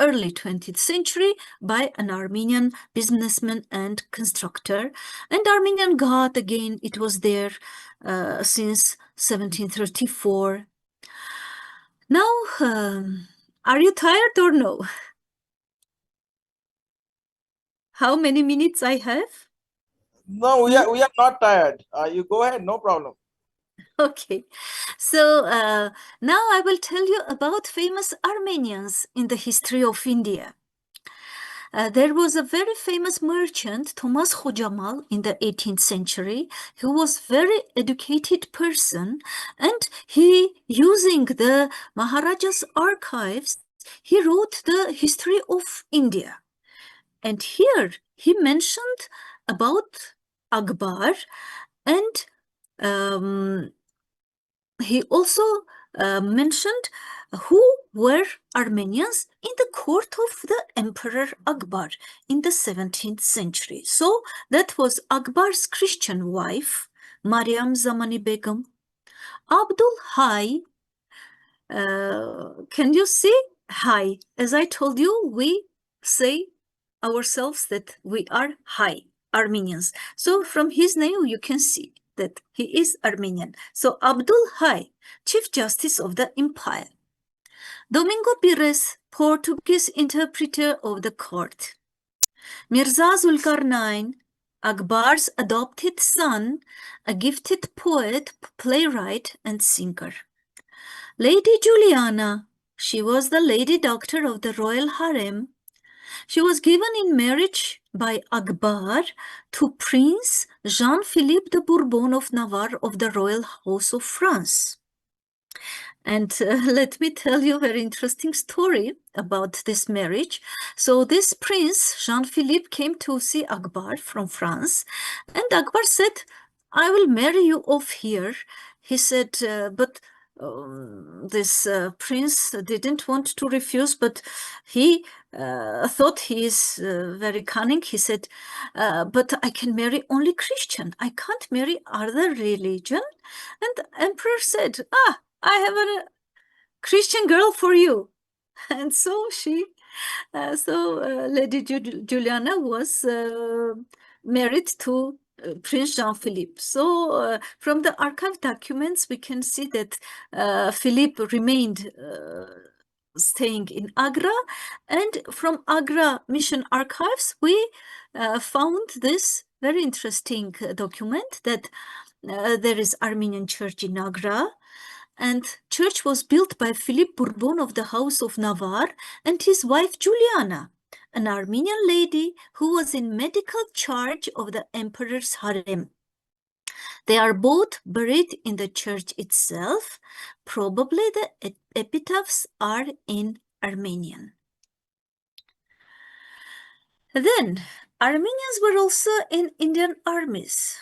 S6: early 20th century by an Armenian businessman and constructor. And Armenian Ghat, again, it was there since 1734. Now, are you tired or no? How many minutes I have?
S1: No, we are not tired. You go ahead, no problem.
S6: Okay, so now I will tell you about famous Armenians in the history of India. There was a very famous merchant, Thomas Khojamal, in the 18th century, who was very educated person, and he, using the Maharaja's archives, he wrote the history of India. And here he mentioned about Akbar, and he also mentioned who were Armenians in the court of the Emperor Akbar in the 17th century. So that was Akbar's Christian wife, Mariam Zamani Begum, Abdul Hai. Can you see? Hai. As I told you, we say ourselves that we are Hai, Armenians. So from his name, you can see that he is Armenian. So Abdul Hai, Chief Justice of the Empire. Domingo Pires, Portuguese interpreter of the court. Mirza Zulkarnain, Akbar's adopted son, a gifted poet, playwright, and singer. Lady Juliana, she was the lady doctor of the royal harem. She was given in marriage by Akbar to Prince Jean-Philippe de Bourbon of Navarre of the royal house of France. And let me tell you a very interesting story about this marriage. So this prince, Jean-Philippe, came to see Akbar from France, and Akbar said, I will marry you off here. He said, but this prince didn't want to refuse, but he thought he is very cunning. He said, but I can marry only Christian. I can't marry other religion. And the emperor said, I have a Christian girl for you. And so she, Lady Juliana was married to Prince Jean-Philippe. So from the archive documents, we can see that Philippe remained staying in Agra. And from Agra Mission Archives, we found this very interesting document that there is Armenian church in Agra, and church was built by Philippe Bourbon of the House of Navarre and his wife Juliana, an Armenian lady who was in medical charge of the emperor's harem. They are both buried in the church itself. Probably the epitaphs are in Armenian. Then, Armenians were also in Indian armies.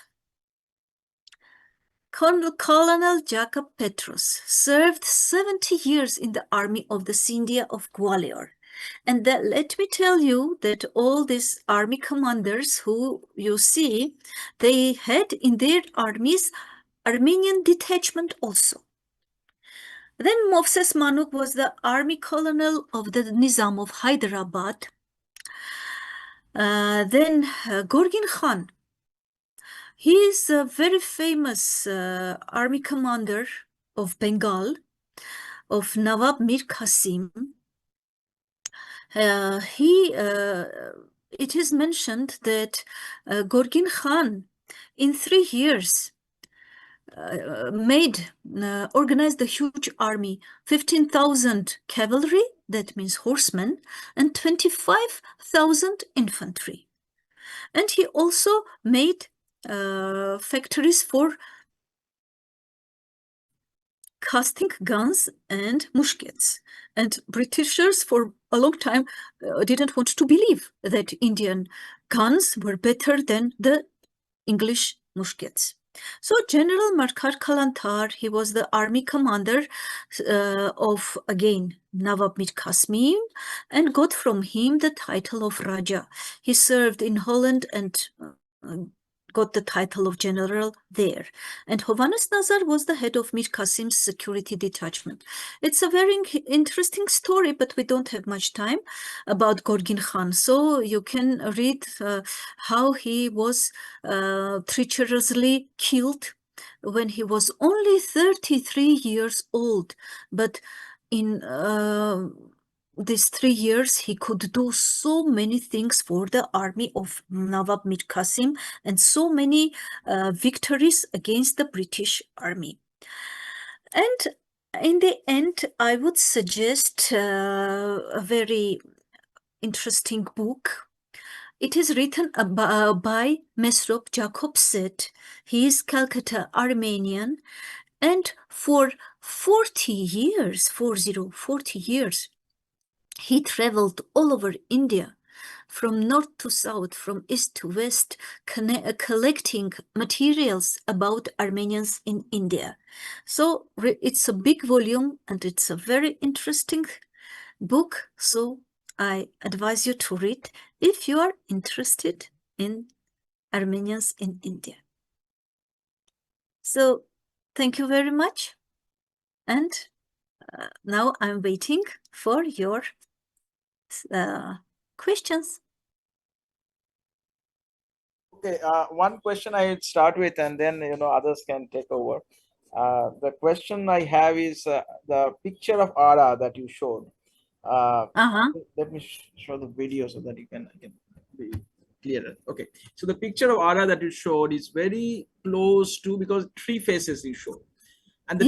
S6: Colonel Jacob Petrus served 70 years in the army of the Scindia of Gwalior. And let me tell you that all these army commanders who you see, they had in their armies Armenian detachment also. Then Moses Manuk was the army colonel of the Nizam of Hyderabad. Then Gorgin Khan, he is a very famous army commander of Bengal, of Nawab Mir Qasim. It is mentioned that Gorgin Khan, in 3 years, organized a huge army, 15,000 cavalry, that means horsemen, and 25,000 infantry. And he also made factories for casting guns and muskets. And Britishers for a long time didn't want to believe that Indian guns were better than the English muskets. So General Markar Kalantar, he was the army commander of, again, Nawab Mir Qasim, and got from him the title of Raja. He served in Holland and got the title of general there. And Hovannes Nazar was the head of Mir Qasim's security detachment. It's a very interesting story, but we don't have much time about Gorgin Khan. So you can read how he was treacherously killed when he was only 33 years old. But in these 3 years, he could do so many things for the army of Nawab Mir Qasim and so many victories against the British army. And in the end, I would suggest a very interesting book. It is written by Mesrop Jakobset. He is Calcutta Armenian, and for 40 years, 40 years, he traveled all over India, from north to south, from east to west, collecting materials about Armenians in India. So it's a big volume and it's a very interesting book. So I advise you to read if you are interested in Armenians in India. So thank you very much. And now I'm waiting for your questions.
S1: Okay, one question I start with, and then others can take over. The question I have is the picture of Ara that you showed. Let me show the video so that I can be clearer. Okay, so the picture of Ara that you showed is very close to, because three faces you showed, and the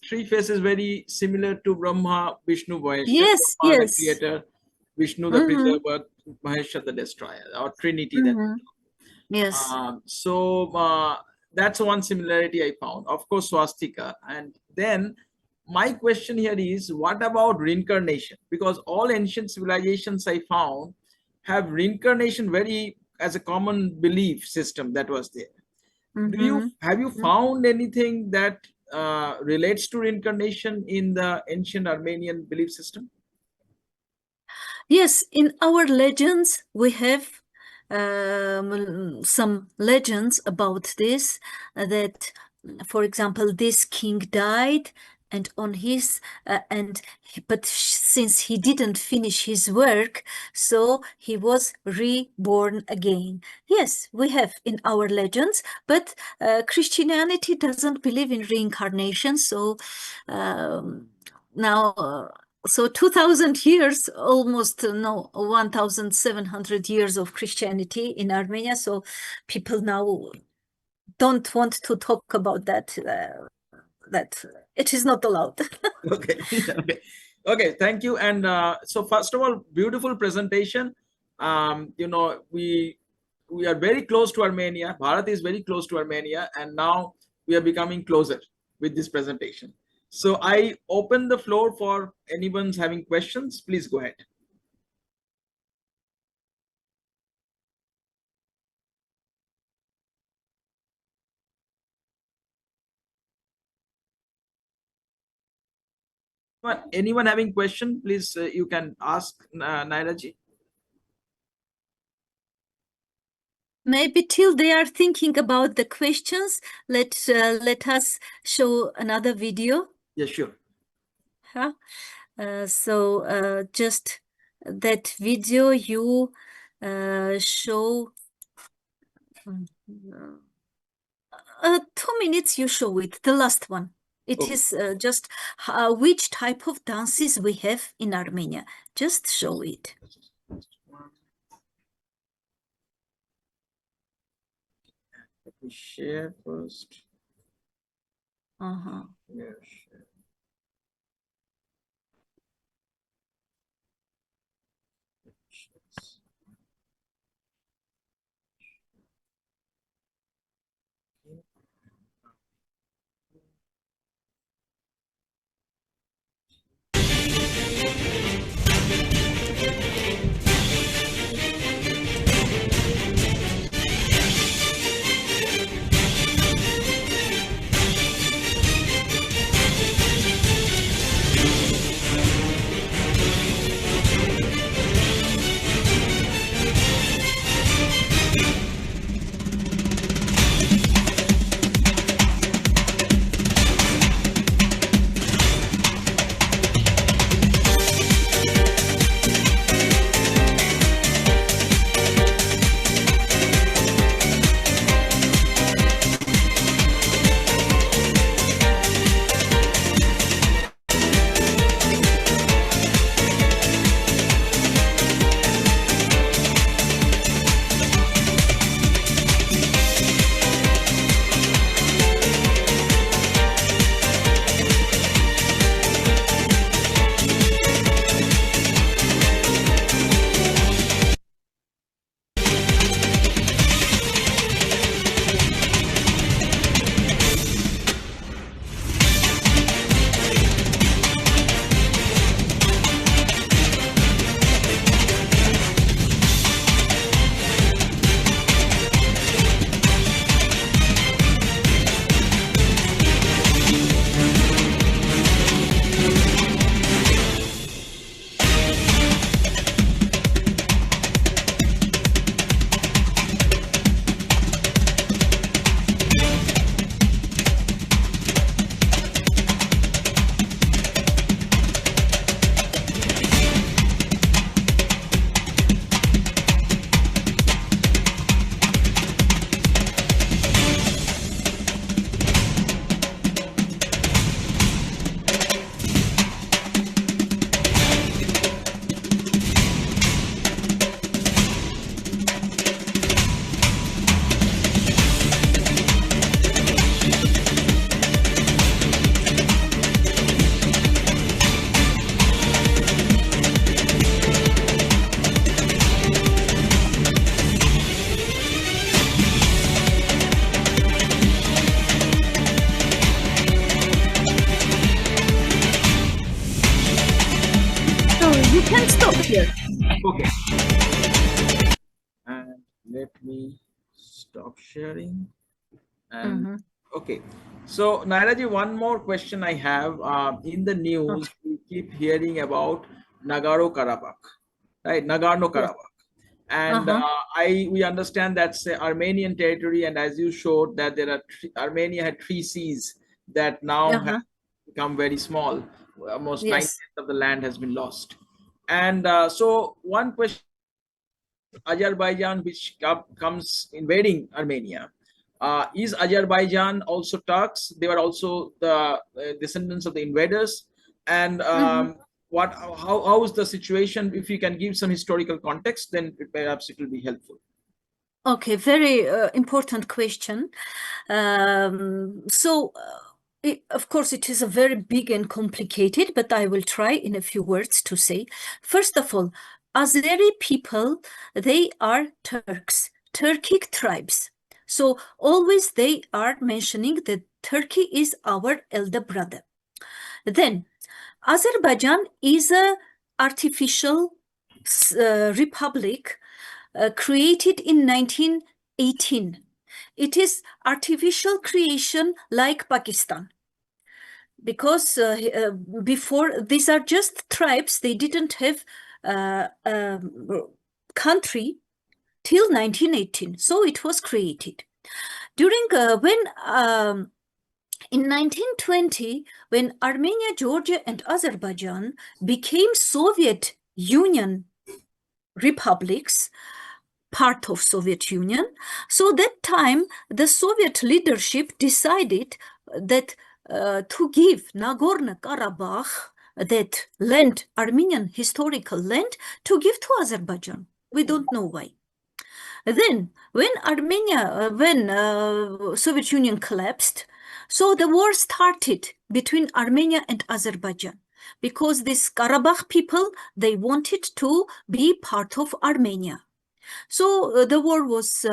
S1: three faces very similar to Brahma, Vishnu, Mahesha. Brahma, the creator; Vishnu, the preserver; Mahesha, the destroyer, or Trinity.
S6: Yes.
S1: That's one similarity I found. Of course, swastika. And then my question here is, what about reincarnation? Because all ancient civilizations I found have reincarnation very as a common belief system that was there. Have you found anything that relates to reincarnation in the ancient Armenian belief system?
S6: Yes, in our legends we have some legends about this, that, for example, this king died, and on his but since he didn't finish his work, so he was reborn again. Yes, we have in our legends, but Christianity doesn't believe in reincarnation. So now so 2000 years, almost 1700 years of Christianity in Armenia. So people now don't want to talk about that. That it is not allowed.
S1: Okay. Okay. Thank you. And so first of all, beautiful presentation. We are very close to Armenia. Bharat is very close to Armenia, and now we are becoming closer with this presentation. So I open the floor for anyone's having questions. Please go ahead. Anyone having question, please, you can ask Naira ji.
S6: Maybe till they are thinking about the questions, let us show another video.
S1: Yeah, sure.
S6: So just that video you show 2 minutes, you show it, the last one. It is just which type of dances we have in Armenia. Just show it.
S1: Let me share first. Yes.
S6: can stop here.
S1: Okay. And let me stop sharing. And okay. So Nairaji, one more question I have. In the news, we keep hearing about Nagorno-Karabakh, right? Nagorno-Karabakh. And we understand that's Armenian territory, and as you showed that there are Armenia had 3 seas that now have become very small. Almost 90%
S6: Yes.
S1: of the land has been lost. And so one question, Azerbaijan, which comes invading Armenia. Is Azerbaijan also Turks? They were also the descendants of the invaders. And how is the situation? If you can give some historical context, then perhaps it will be helpful.
S6: Okay, very important question. Of course, it is a very big and complicated, but I will try in a few words to say. First of all, Azeri people, they are Turks, Turkic tribes. So always they are mentioning that Turkey is our elder brother. Then Azerbaijan is a artificial republic created in 1918. It is artificial creation like Pakistan. Because before, these are just tribes, they didn't have country till 1918. So it was created. During in 1920, when Armenia, Georgia, and Azerbaijan became Soviet Union republics, part of Soviet Union, so that time the Soviet leadership decided that to give Nagorno-Karabakh, that land, Armenian historical land, to give to Azerbaijan. We don't know why. Then, when Soviet Union collapsed, so the war started between Armenia and Azerbaijan, because these Karabakh people, they wanted to be part of Armenia. So the war was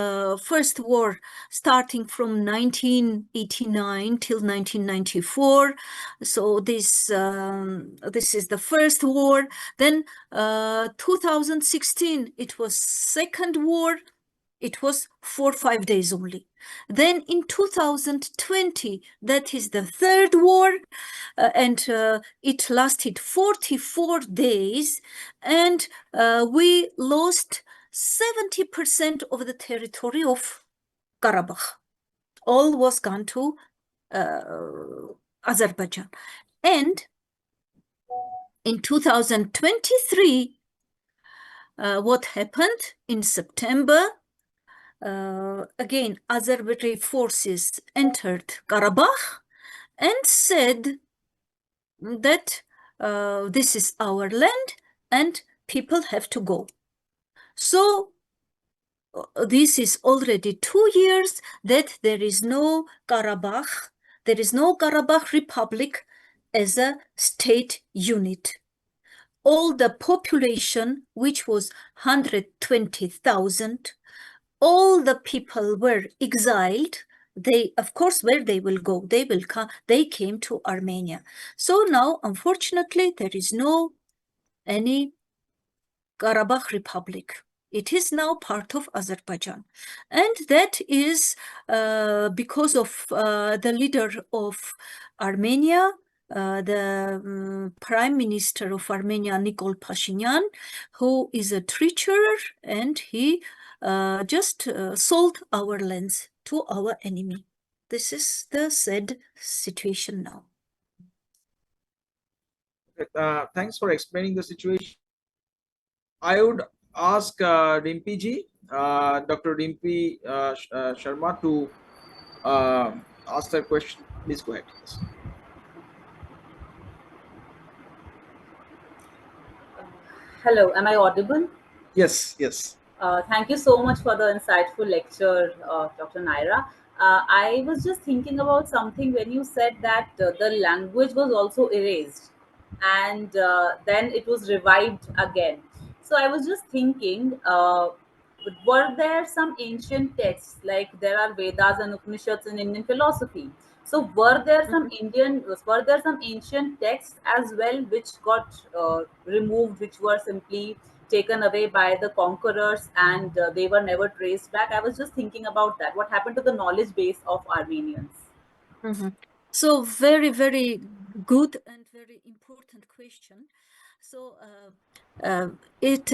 S6: first war starting from 1989 till 1994. So this is the first war. Then 2016, it was second war. It was 4 or 5 days only. Then in 2020, that is the third war, and it lasted 44 days, and we lost 70% of the territory of Karabakh. All was gone to Azerbaijan. And in 2023, what happened in September? Again, Azerbaijani forces entered Karabakh and said that this is our land and people have to go. So this is already 2 years that there is no Karabakh, there is no Karabakh Republic as a state unit. All the population, which was 120,000, all the people were exiled. They, of course, where they will go, they will come. They came to Armenia. So now, unfortunately, there is no any Karabakh Republic. It is now part of Azerbaijan, and that is because of the leader of Armenia, the Prime Minister of Armenia, Nikol Pashinyan, who is a treacher, and he just sold our lands to our enemy. This is the sad situation now.
S1: Thanks for explaining the situation. I would ask Rimpi ji, Dr. Rimpi Sharma, to ask that question. Please go ahead. Yes.
S7: Hello, am I audible?
S1: Yes, yes.
S7: Thank you so much for the insightful lecture, Dr. Naira. I was just thinking about something when you said that the language was also erased and then it was revived again. So I was just thinking, but were there some ancient texts, like there are Vedas and Upanishads in Indian philosophy? So were there some ancient texts as well which got removed, which were simply taken away by the conquerors, and they were never traced back? I was just thinking about that. What happened to the knowledge base of Armenians?
S6: Mhm. So very, very good and very important question. So it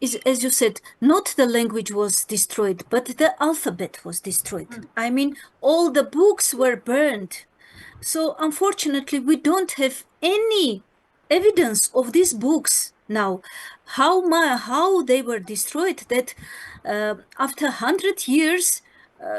S6: is, as you said, not the language was destroyed, but the alphabet was destroyed. I mean, all the books were burned. So unfortunately, we don't have any evidence of these books now. How they were destroyed? That after 100 years,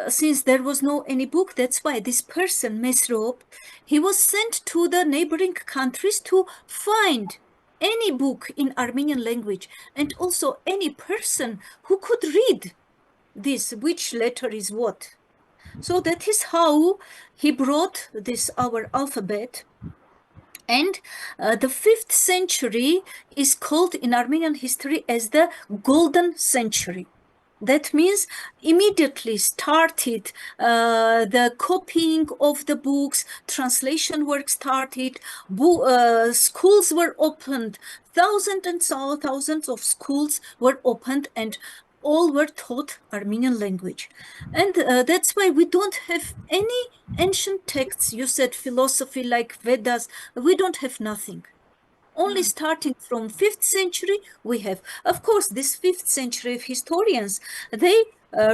S6: since there was no any book, that's why this person Mesrop, he was sent to the neighboring countries to find any book in Armenian language, and also any person who could read this, which letter is what. So that is how he brought this our alphabet. And the 5th century is called in Armenian history as the Golden Century. That means immediately started the copying of the books, translation work started, schools were opened, thousands of schools were opened, and all were taught Armenian language. And that's why we don't have any ancient texts. You said philosophy like Vedas, we don't have nothing. Only starting from 5th century, we have, of course, this 5th century of historians, they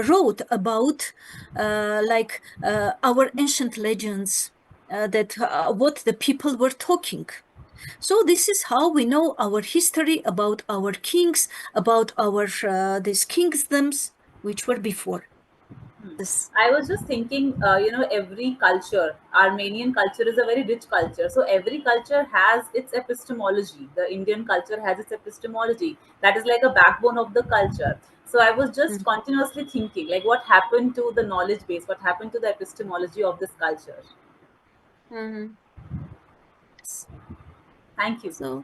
S6: wrote about our ancient legends, that what the people were talking. So this is how we know our history about our kings, about our these kingdoms which were before. This.
S7: I was just thinking, every culture, Armenian culture is a very rich culture. So every culture has its epistemology. The Indian culture has its epistemology. That is like a backbone of the culture. So I was just continuously thinking, like, what happened to the knowledge base? What happened to the epistemology of this culture? Thank you.
S6: So,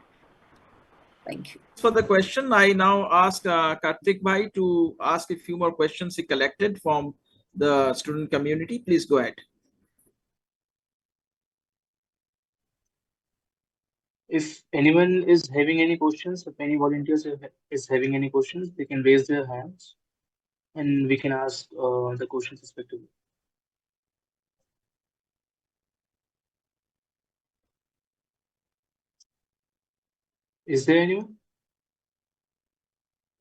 S6: thank you.
S1: For the question, I now ask Karthik Bhai to ask a few more questions he collected from the student community. Please go ahead.
S3: If anyone is having any questions, if any volunteers is having any questions, they can raise their hands and we can ask the questions respectively. Is there anyone?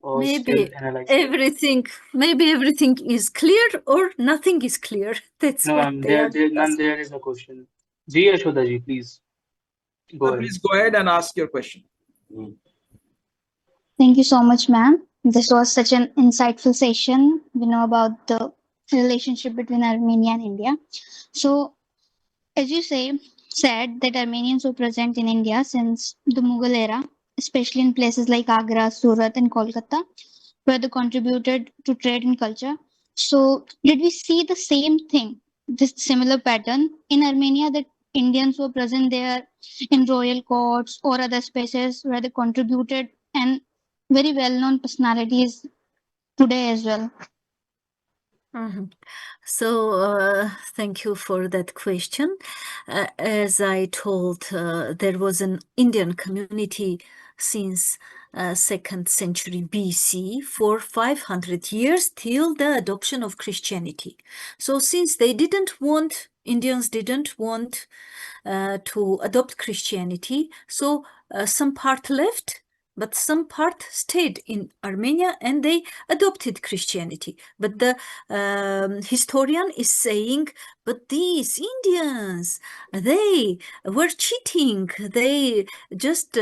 S3: Or still
S6: Maybe
S3: analyzing?
S6: maybe everything is clear or nothing is clear. That's
S3: No,
S6: what they are
S3: none.
S6: asking.
S3: There is a question. Ji Yashoda ji, please go ahead.
S1: Please go ahead and ask your question.
S4: Thank you so much, ma'am. This was such an insightful session. We know about the relationship between Armenia and India. So, as you said that Armenians were present in India since the Mughal era, especially in places like Agra, Surat, and Kolkata, where they contributed to trade and culture. So, did we see the same thing, this similar pattern in Armenia, that Indians were present there in royal courts or other spaces where they contributed, and very well known personalities today as well?
S6: So, thank you for that question. As I told, there was an Indian community since 2nd century BC for 500 years till the adoption of Christianity. So, since Indians didn't want to adopt Christianity, so some part left, but some part stayed in Armenia and they adopted Christianity. But the historian is saying, but these Indians, they were cheating. They just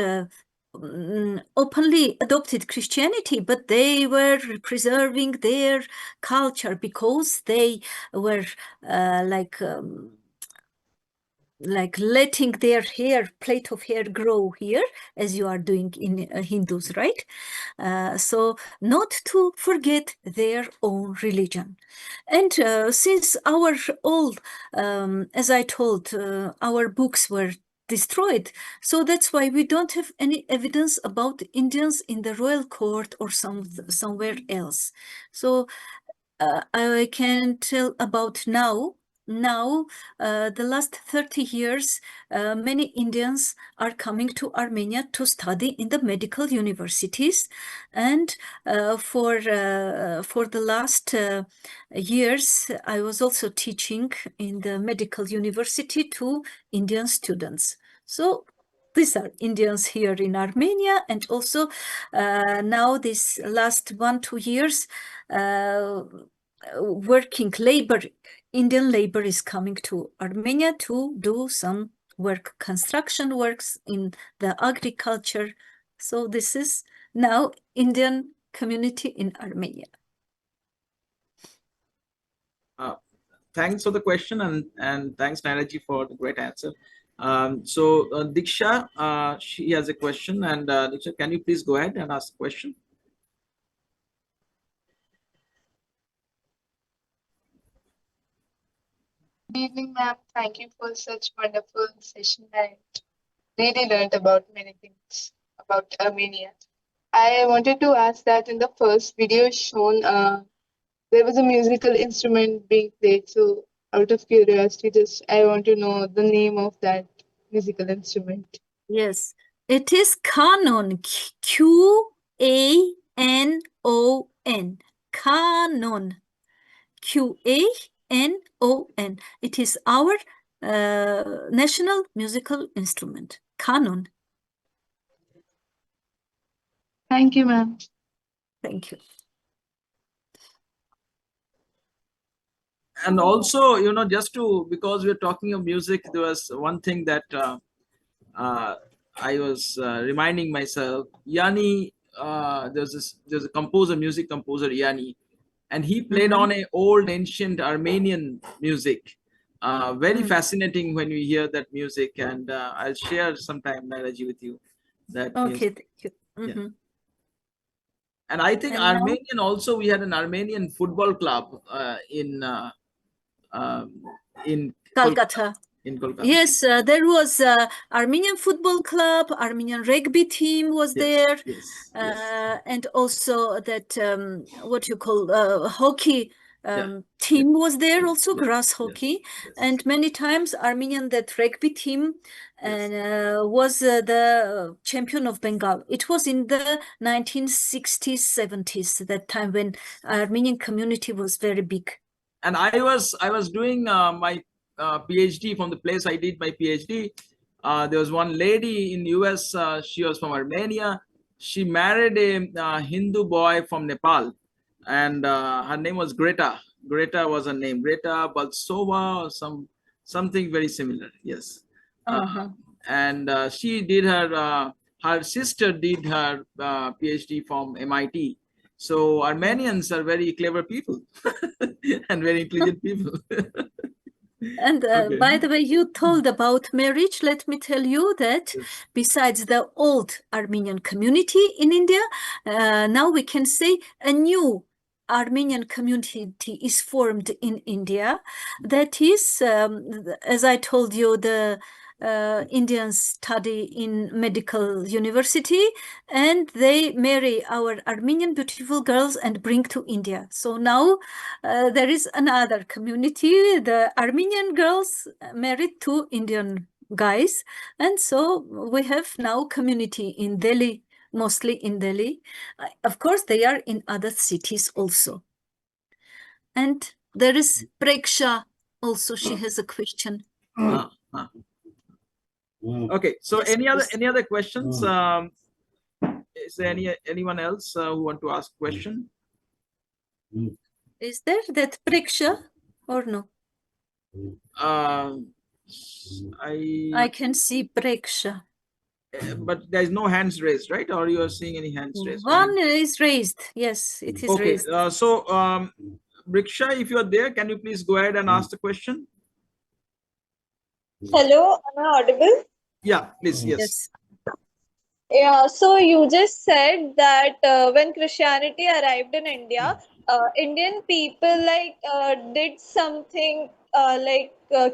S6: openly adopted Christianity, but they were preserving their culture because they were like letting their plate of hair grow here, as you are doing in Hindus, right? So not to forget their own religion. And since our old, as I told, our books were destroyed. So that's why we don't have any evidence about Indians in the royal court or somewhere else. So I can tell about now. Now, the last 30 years, many Indians are coming to Armenia to study in the medical universities. And for the last years, I was also teaching in the medical university to Indian students. So these are Indians here in Armenia, and also now this last 1-2 years, working labor, Indian labor is coming to Armenia to do some work, construction works in the agriculture. So this is now Indian community in Armenia.
S1: Thanks for the question, and thanks, Naira ji, for the great answer. Diksha, she has a question, and Diksha, can you please go ahead and ask the question?
S8: Good evening, ma'am. Thank you for such wonderful session. I really learned about many things about Armenia. I wanted to ask that in the first video shown, there was a musical instrument being played. So out of curiosity, just I want to know the name of that musical instrument.
S6: Yes, it is Canon, Q-A-N-O-N, Canon, Q-A-N-O-N. It is our national musical instrument, Canon.
S8: Thank you, ma'am.
S6: Thank you.
S1: And also, you know, just to, because we're talking of music, there was one thing that I was reminding myself. Yanni, there's a composer, music composer, Yanni, and he played on a old ancient Armenian music. Very fascinating when we hear that music, and I'll share sometime, Naira ji, with you that music.
S6: Thank you.
S1: Yeah. And I think
S6: And
S1: Armenian also, we had an Armenian football club in
S6: Calcutta.
S1: In Kolkata.
S6: Yes, there was Armenian football club, Armenian rugby team was there, and also that what you call hockey team was there, also grass hockey, and many times Armenian that rugby team was the champion of Bengal. It was in the 1960s, 70s, that time when Armenian community was very big.
S1: And I was doing my PhD from the place I did my PhD. There was one lady in the US. She was from Armenia. She married a Hindu boy from Nepal, and her name was Greta. Greta was her name. Greta Balsova or something very similar. Yes. And she did her sister did her PhD from MIT. So Armenians are very clever people and very intelligent people.
S6: And by the way, you told about marriage. Let me tell you that besides the old Armenian community in India, now we can say a new Armenian community is formed in India. That is, as I told you, the Indians study in medical university, and they marry our Armenian beautiful girls and bring to India. So now there is another community, the Armenian girls married to Indian guys, and so we have now community in Delhi, mostly in Delhi. Of course, they are in other cities also. And there is Preksha also, she has a question.
S1: Okay, so
S6: Yes,
S1: any other questions? Is there anyone else who want to ask question?
S6: Is there that Preksha or no? I can see Preksha.
S1: But there's no hands raised, right? Or you are seeing any hands raised?
S6: One is raised. Yes, it is raised.
S1: So Briksha, if you are there, can you please go ahead and ask the question?
S9: Hello, am I audible?
S1: Yeah, please. Yes.
S9: Yeah, so you just said that when Christianity arrived in India, Indian people did something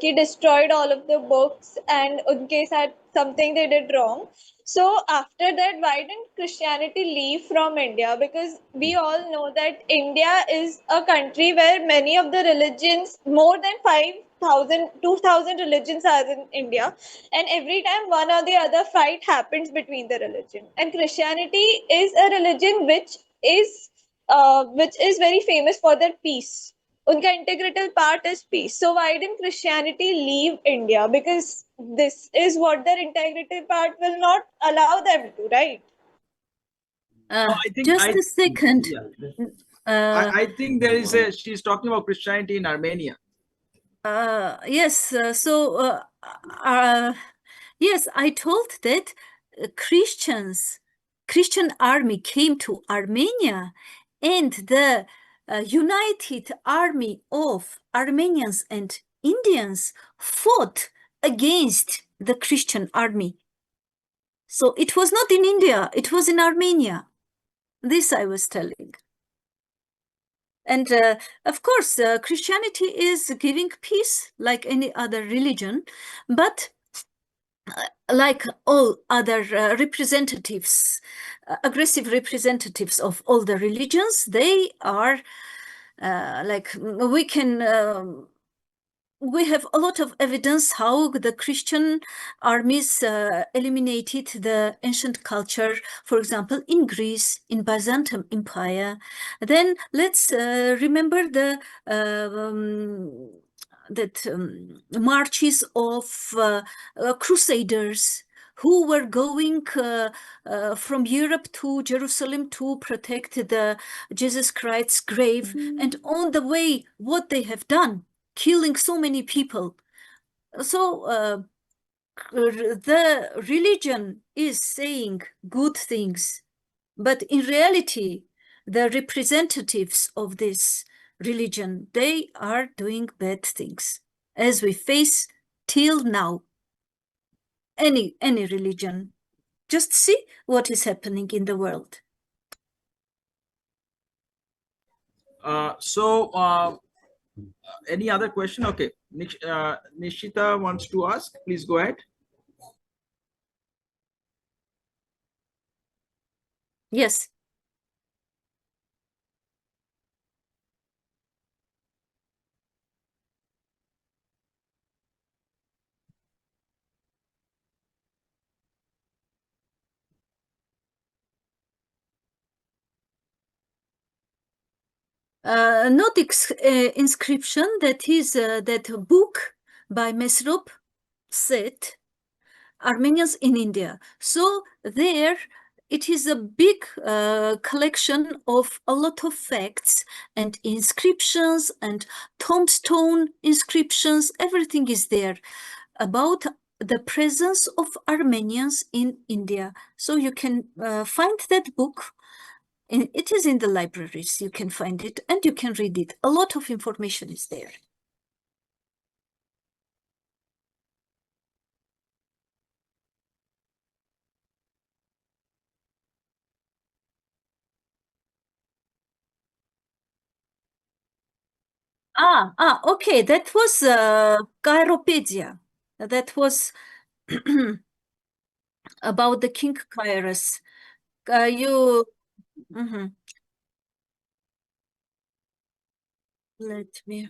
S9: he destroyed all of the books and unke sath something they did wrong. So after that, why didn't Christianity leave from India? Because we all know that India is a country where many of the religions, more than 5,000, 2,000 religions are in India, and every time one or the other fight happens between the religion. And Christianity is a religion which is very famous for their peace. Unka integral part is peace. So why didn't Christianity leave India? Because this is what their integral part will not allow them to, right?
S1: I think
S6: Just a second.
S1: yeah.
S6: Uh,
S1: I think there is she's talking about Christianity in Armenia.
S6: yes, yes, I told that Christian army came to Armenia, and the united army of Armenians and Indians fought against the Christian army. So it was not in India, it was in Armenia. This I was telling. And of course, Christianity is giving peace like any other religion, but like all other representatives, aggressive representatives of all the religions, they are we have a lot of evidence how the Christian armies eliminated the ancient culture, for example, in Greece, in Byzantium Empire. Then let's remember the marches of crusaders who were going from Europe to Jerusalem to protect the Jesus Christ's grave. And on the way, what they have done, killing so many people. So the religion is saying good things, but in reality, the representatives of this religion, they are doing bad things, as we face till now. Any religion. Just see what is happening in the world.
S1: Any other question? Okay, Nishita wants to ask. Please go ahead.
S6: Yes. Not inscription, that is that book by Mesrop said Armenians in India. So there it is a big collection of a lot of facts and inscriptions and tombstone inscriptions. Everything is there about the presence of Armenians in India. So you can find that book. It is in the libraries. You can find it and you can read it. A lot of information is there. Okay. That was Kairopedia. That was about the King Kairos. Mhm. Let me.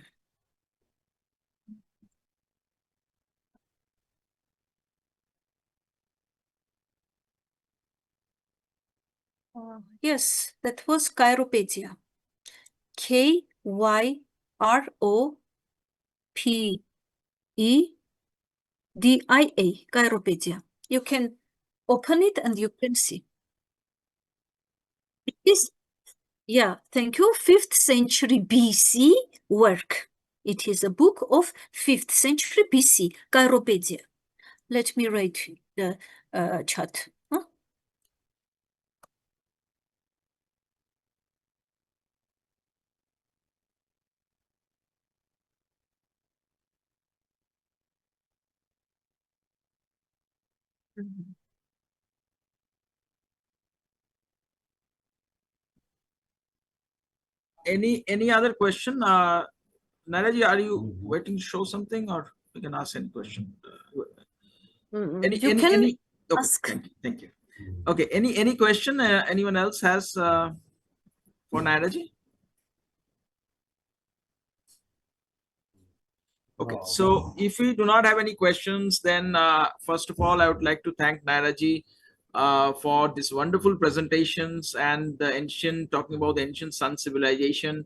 S6: Yes, that was Kairopedia. Kairopedia. Kairopedia. You can open it and you can see. It is, yeah, thank you. 5th century BC work. It is a book of 5th century BC, Kairopedia. Let me write the chat. Huh? Mhm.
S1: any other question? Naira ji, are you waiting to show something, or you can ask any question?
S6: You can
S1: Okay,
S6: ask.
S1: thank you. Okay, any question anyone else has for Naira ji? Okay, so if we do not have any questions, then first of all, I would like to thank Naira ji for these wonderful presentations and the ancient, talking about the ancient Sun civilization,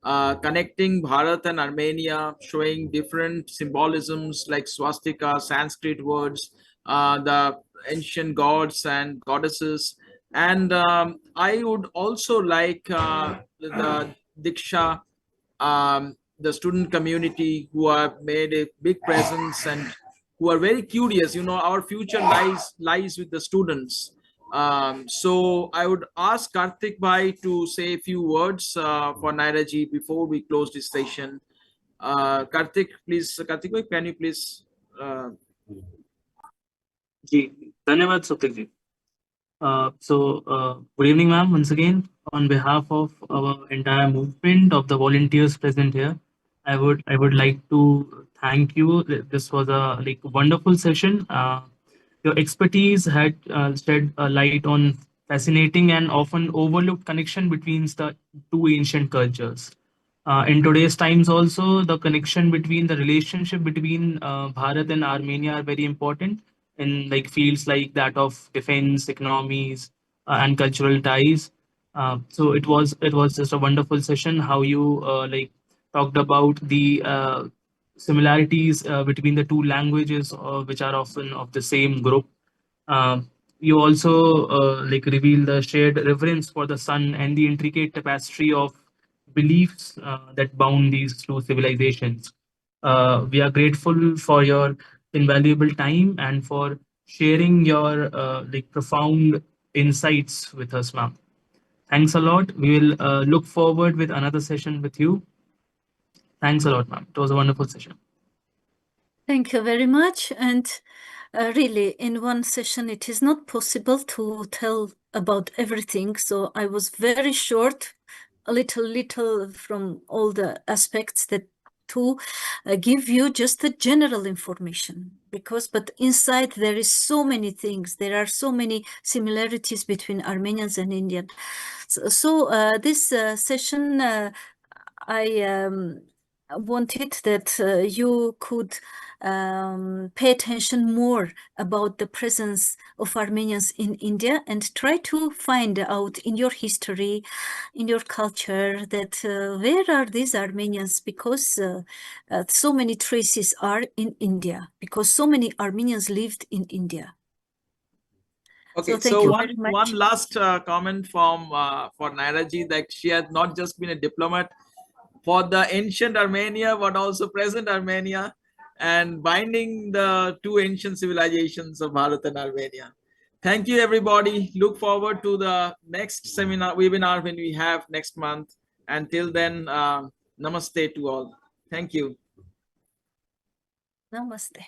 S1: connecting Bharat and Armenia, showing different symbolisms like swastika, Sanskrit words, the ancient gods and goddesses. And I would also like the Diksha, the student community who have made a big presence and who are very curious. You know, our future lies with the students. So I would ask Karthik Bhai to say a few words for Naira ji before we close this session. Karthik Bhai, can you please?
S3: जी धन्यवाद सुप्रीत जी. Good evening, ma'am. Once again, on behalf of our entire movement of the volunteers present here, I would like to thank you. This was a wonderful session. Your expertise had shed a light on fascinating and often overlooked connection between the two ancient cultures. In today's times, also the connection between the relationship between Bharat and Armenia are very important in fields like that of defense, economies, and cultural ties. So it was just a wonderful session. How you talked about the similarities between the two languages, which are often of the same group. You also reveal the shared reverence for the sun and the intricate tapestry of beliefs that bound these two civilizations. We are grateful for your invaluable time and for sharing your profound insights with us, ma'am. Thanks a lot. We will look forward with another session with you. Thanks a lot, ma'am. It was a wonderful session.
S6: Thank you very much. And really, in one session, it is not possible to tell about everything. So I was very short, a little from all the aspects that to give you just the general information, but inside there is so many things. There are so many similarities between Armenians and Indian. So this session, I wanted that you could pay attention more about the presence of Armenians in India and try to find out in your history, in your culture, that where are these Armenians, because so many traces are in India, because so many Armenians lived in India.
S1: Okay, so one last comment from for Naira ji, that she has not just been a diplomat for the ancient Armenia, but also present Armenia, and binding the two ancient civilizations of Bharat and Armenia. Thank you, everybody. Look forward to the next webinar when we have next month. Until then, namaste to all. Thank you.
S6: Namaste.